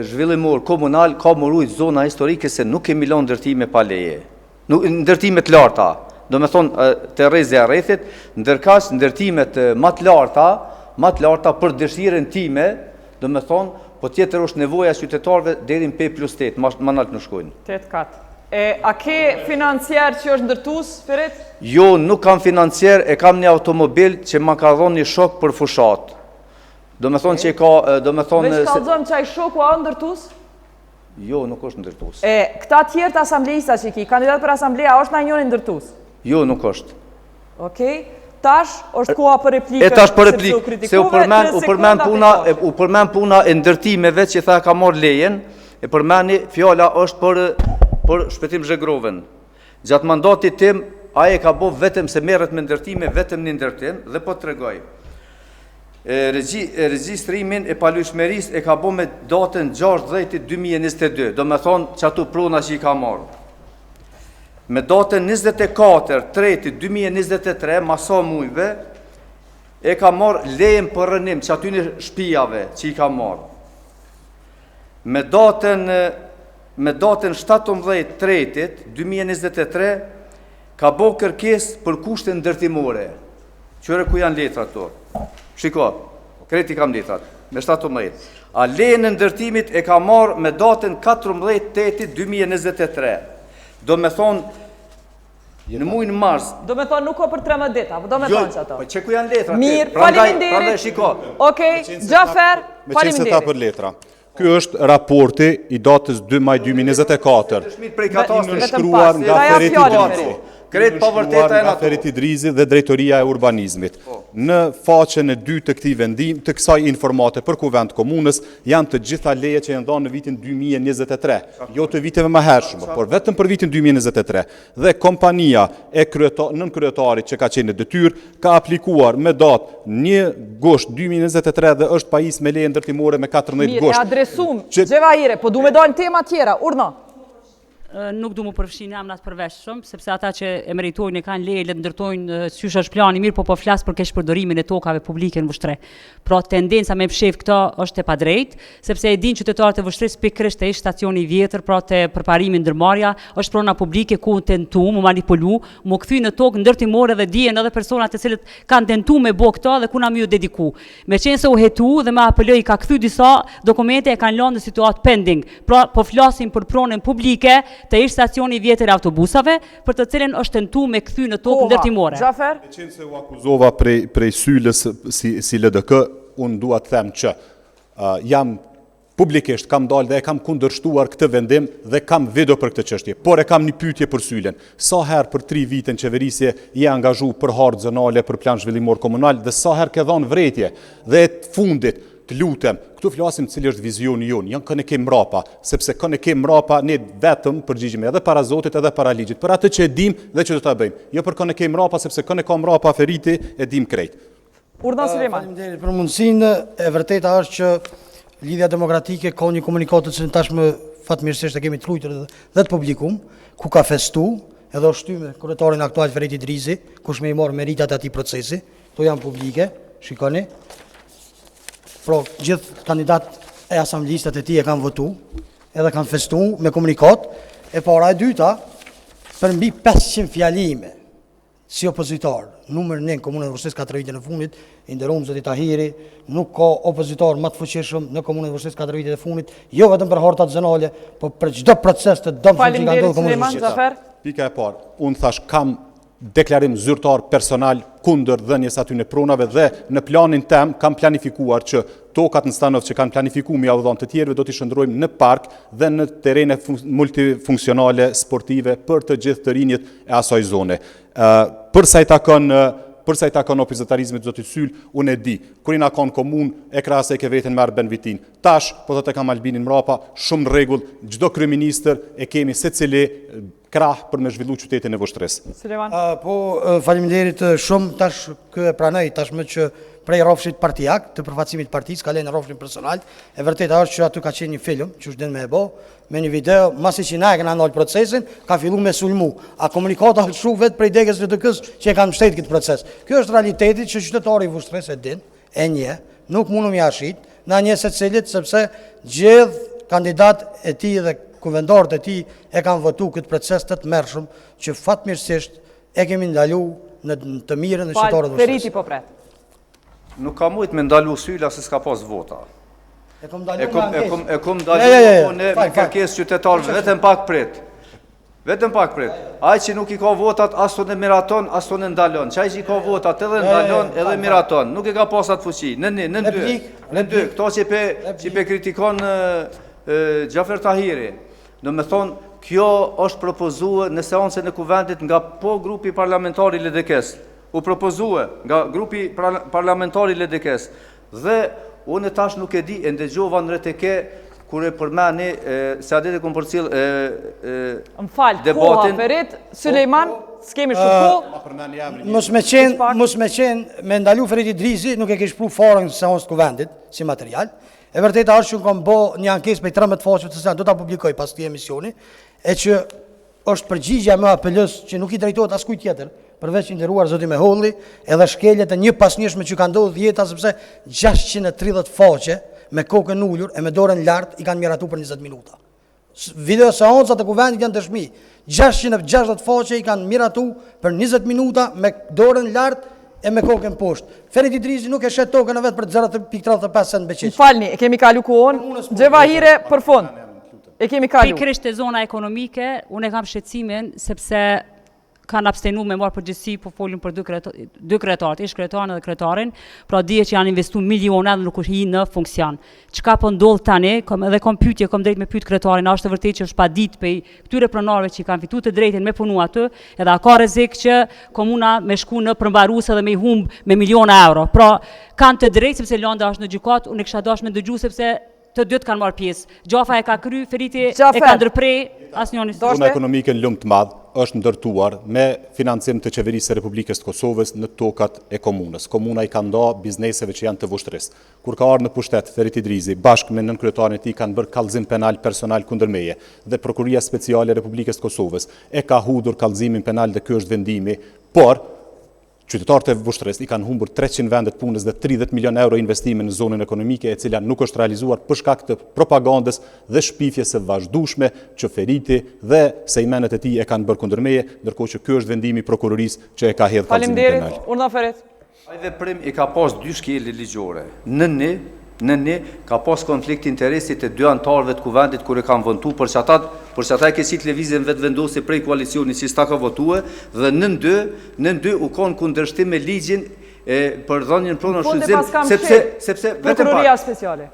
zhvillimor komunal ka mërujt zona historike se nuk kemi lanë ndërtime pa leje. Ndërtimet larta, do me thonë të rrezë e rrethit, ndërkas ndërtimet më të larta për dëshirën time, do me thonë, po tjetër është nevoja qytetarëve deri në P+8, më nalt nuk shkojnë. 8 kat. A ke financier që është ndërtues, Ferit? Jo, nuk kam financier, e kam një automobil që ma ka dhënë një shok për fushat. Do me thonë që ka, do me thonë... Veç kallëzëm që a i shoku a ndërtues? Jo, nuk është ndërtues. Këta tjerë të asamblejista që ki, kandidat për asambleja, është na njëri ndërtues? Jo, nuk është. Okej, tash është koha për replikën. E tash për replikë, se u përmen puna e ndërtimeve që tha ka marrë lejen, e përmeni fjala është për Shpëtim Zhegroven. Gjatë mandatit tim, aje ka bo vetëm se merret me ndërtime, vetëm një ndërtim, dhe po të regoj. Regjistrimin e paluajtshmërisë e ka bo me datën 6/10/2022, do me thonë që atu prona që i ka marrë. Me datën 24/3/2023, masa mujve, e ka marrë lejen për rënim që aty një shpijave që i ka marrë. Me datën 17/3/2023, ka bo kërkesë për kushte ndërtimore. Qëre ku janë letrat to? Shiko, kreti kam letrat, me 17. A lejen e ndërtimit e ka marrë me datën 14/8/2023. Do me thonë, në muajin mars. Do me thonë nuk ka për 13 dita, do me thonë që ato. Po që ku janë letrat? Mirë, faleminderit. Prandaj shiko. Okej, Gjafer, Me qenë se ta për faleminderit. letra. Ky është raporti i datës 2 maj 2024. Nënshkruar nga Ferit Idrizi. Kretë pa vërteta e nga Ferit Idrizi dhe Drejtoria e Urbanizmit. Në faqen e 2 të këtij vendim, të kësaj informate për kuvend komunës, janë të gjitha leje që janë dhënë në vitin 2023, jo të viteve më hershme, por vetëm për vitin 2023. Dhe kompania e nënkryetarit që ka qenë në detyrë ka aplikuar me datë 1 gusht 2023 dhe është pajis me leje ndërtimore me 14 Mirë, gusht. e adresum, Gjevahire, po du me dojnë tema tjera, urna. Nuk du më përfshin emrat përveshëm, sepse ata që e meritojnë e kanë leje, le të ndërtojnë qysh është plani mirë, po flas për keqpërdorimin e tokave publike në Vushtre. Pra tendenca me pshef këta është e padrejt, sepse e din qytetarët e Vushtrisë pikërisht e stacioni i vjetër, pra te përparimi ndërmarrja, është prona publike ku tentu, mu manipulu, mu kthy në tokë ndërtimore dhe dijen edhe personat të cilët kanë tentu me bo këta dhe ku na ju dediku. Me qenë se u hetu dhe me apeloj ka kthy disa dokumente e kanë lënë në situatë pending. Pra po flasim për pronën publike të ish stacioni vjetër e autobusave, për të cilën është tentu me kthy në tokë ndërtimore. Gjafer? Me qenë se u akuzova prej sylës si LDK, unë dua të them që jam publikisht kam dalë dhe e kam kundërshtuar këtë vendim dhe kam video për këtë çështje, por e kam një pyetje për sylen. Sa herë për 3 vite në qeverisje je angazhu për hartë zonale, për plan zhvillimor komunal dhe sa herë ke dhënë vretje dhe të fundit të lutem, këtu flasim cili është vizioni jonë, janë këne kemë mrapa, sepse këne kemë mrapa ne vetëm përgjigjime edhe para Zotit edhe para ligjit, për atë që e dim dhe që do ta bëjmë. Jo për këne kemë mrapa, sepse këne ka mrapa Feriti e dim krejt. Urna Suleman. Faleminderit për mundësinë, e vërteta është që Lidhja Demokratike ka një komunikatë që tashmë fatmirësisht e kemi të lujtur dhe të publikum, ku ka festu, edhe është shtyme kryetarin aktual Ferit Idrizi, kush me i marrë meritat e atij procesi, to janë publike, shikoni. Pro, gjithë kandidat e asamblistët e ti e kanë votu, edhe kanë festu me komunikat, e para e dyta, për mbi 500 fjalime, si opozitar, numër 1 komunën e Vushtrisë 4 vite në fundit, i nderuar zoti Tahiri, nuk ka opozitar më të fuqishëm në komunën e Vushtrisë 4 vite të fundit, jo vetëm për hartat zonale, por për çdo proces të dëmshëm që ka ndodhur në komunën e Suleman, Vushtrisë. Gjafer? Pika e parë, unë thash kam deklarim zyrtar personal kundër dhënies aty në pronave dhe në planin tem kam planifikuar që tokat në Stanov që kanë planifikuar me udhën të tjerëve do t'i shndrojmë në park dhe në terene multifunksionale sportive për të gjithë të rinjët e asaj zone. Përsa i takon opozitarizmit zotit Syl, unë e di, kur i na kanë komunë e krahasoj ke veten merr ben vitin. Tash, po thotë kam Albinin mrapa, shumë rregull, çdo kryeministër e kemi secili krah për me zhvillu qytetin e Vushtrisë. Suleman. Po, faleminderit shumë, tash kë e pranoj, tashmë që prej rrofshit partijak, të përfaqësimit partisë, ka lënë rrofshin personal. E vërteta është që aty ka qenë një film, që është den me e bo, me një video, masi që na e kena ndalë procesin, ka fillu me sulmu. A komunikata është shumë vetë prej degës LDK-s që e kanë mbështetur këtë proces. Kjo është realiteti që qytetari i Vushtrës e din, e nje, nuk mundum jashit, na nje secilit sepse gjithë kandidat e tij dhe kuvendarët e tij e kanë votu këtë proces të tmerrshëm që fatmirësisht e kemi ndalu në të mirën e qytetarëve të Vushtrës. Feriti po pret. Nuk ka mujt me ndalu syla se s'ka pas vota. E kom ndalu E kom ndalu me kërkesë qytetarëve, vetëm pak prit. Ai që nuk i ka votat, as tonë miraton, as tonë ndalon. Çaj që i ka votat edhe ndalon, edhe miraton. Nuk e ka pas atë fuqi. Në dy. Kto që pe kritikon Xhafer Tahiri. Do me thonë, kjo është propozuar në seancën e kuvendit nga po grupi parlamentari LDK-s. U propozuar nga grupi parlamentari LDK-s. Dhe unë tash nuk e di, e ndëgjova në RTK kur e përmeni se adet e kom përcil debatin. Koha, Ferit, Sulejman, s'kemi shumë kohë. Mos me qenë, me ndalu Feriti Drizi, nuk e kish pru fare në seancë të kuvendit, si material. E vërteta është që në kom bo një ankes për 13 faqe të se do të publikoj pas këtij emisioni, e që është përgjigja më apelës që nuk i drejtohet askuj tjetër, përveç që nderuar zoti Meholli, edhe shkeljet e një pas njëshme që ka ndodhur jeta, sepse 630 faqe me kokën ullur e me dorën lart i kanë miratu për 20 minuta. Video seancat e kuvendit janë dëshmi. 660 faqe i kanë miratu për 20 minuta me dorën lart e me kokën poshtë. Feriti Drizi nuk e shet tokën e vetë për 0.35 cent beqeq. Falni, e kemi kalu kohën. Gjevahire për fund. E kemi kalu. Pikërisht e zona ekonomike, unë e kam shqetësimin sepse kanë abstenu me marë përgjithësi, po folin për dy kryetarët, ish kryetarin edhe kryetarin, pra dije që janë investu miliona dhe nuk është hi në funksion. Çka po ndodh tani, edhe kom pyetje, kom drejt me pyet kryetarin, a është e vërtetë që është pa ditë pe këtyre pronarëve që kanë fituar të drejtën me punu aty, edhe a ka rrezik që komuna me shku në përmbaruese dhe me i humb me miliona euro. Pra kanë të drejtë sepse lënda është në gjykat, unë kisha dashur me dëgju sepse të dytë kanë marrë pjesë. Gjafa e ka kry, Feriti e ka ndërprej, asnjëri. Zona ekonomike në lumë të madh është ndërtuar me financim të qeverisë së Republikës të Kosovës në tokat e komunës. Komuna i ka nda bizneseve që janë të Vushtrës. Kur ka ardhur në pushtet, Feriti Drizi bashkë me nënkryetarin e tij kanë bërë kallëzim penal personal kundër meje dhe Prokuria Speciale e Republikës të Kosovës e ka hudur kallëzimin penal dhe ky është vendimi, por qytetarët e Vushtrës i kanë humbur 300 vendet punës dhe 30 milion euro investime në zonën ekonomike e cila nuk është realizuar për shkak të propagandës dhe shpifjes së vazhdueshme që Feriti dhe sejmenet e tij e kanë bërë kundër meje, ndërkohë që ky është vendimi i prokurorisë që e ka hedhur kallëzimin penal. Faleminderit, urdhna Ferit. Ai veprim i ka pas dy shkelje ligjore. Në ne ka pas konflikt interesi të dy antarëve të kuvendit kur e kanë votu për që ata e kesit lëvizjen vetë vendosi prej koalicioni që s'ta ka votue dhe në dy u konë kundërshtim me ligjin për dhënien pronë shfrytëzim sepse Prokuroria Speciale.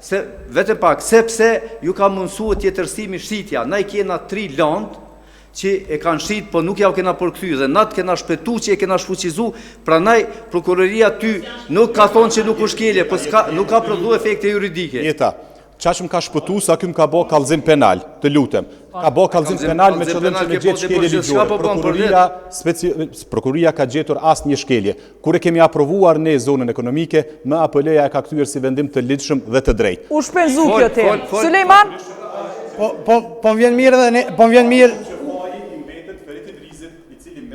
Vetëm pak sepse ju ka mundsuar tjetërsimi shitja. Na i kena 3 landë që e kanë shit, po nuk ja u kena përkthy dhe natë kena shpetu që e kena shfuqizu, pranaj prokuroria ty nuk ka thonë që nuk u shkelje, po nuk ka prodhu efekte juridike. Jeta, qashëm ka shpëtu sa këm ka bo kallëzim penal, të lutem. Ka bo kallëzim penal me qëllim që me gjetë shkelje ligjore. Prokuroria ka gjetur asë një shkelje. Kur e kemi aprovuar në zonën ekonomike, më apeleja e ka kthyer si vendim të ligjshëm dhe të drejtë. U shpenzu kjo temë. Sulejman? Po vjen mirë dhe po vjen mirë.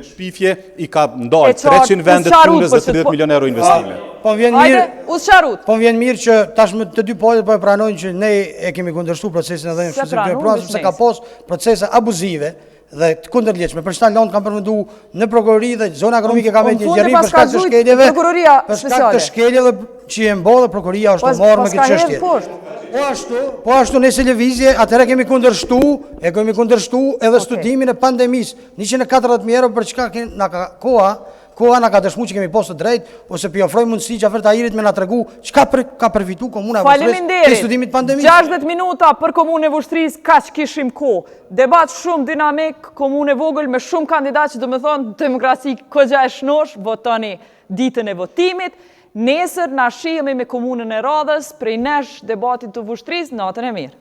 Shpifje i ka ndalë 300 vendet punës dhe 30 milion euro investime. Po vjen mirë që tashmë të dy palët po e pranojnë që ne e kemi kundërshtu procesin edhe në shfrytëzim të pronave sepse ka pas procese abuzive dhe të kundërligjshme. Për shkak landë kanë përmendu në prokurori dhe zona ekonomike ka me gjerim për shkak të shkeljeve. Për shkak të shkeljeve që e mbollë prokuroria është marrë me këtë çështje. Po ashtu nëse lëvizje, atëherë kemi kundërshtu edhe studimin e pandemisë, 140.000 euro për çka na ka koha na ka dëshmuar që kemi postë drejt ose pi ofroj mundësi Xhafer Tahirit me na tregu çka ka përfitu komuna e Vushtrës në studimin e pandemisë. 60 minuta për komunën e Vushtrës kaq kishim kohë. Debat shumë dinamik, komunë e vogël me shumë kandidatë që do të thonë demokraci këgja e shnosh, votoni ditën e votimit. Nesër na shihemi me komunën e Radhës prej nesh debatit të Vushtrës, natën e mirë.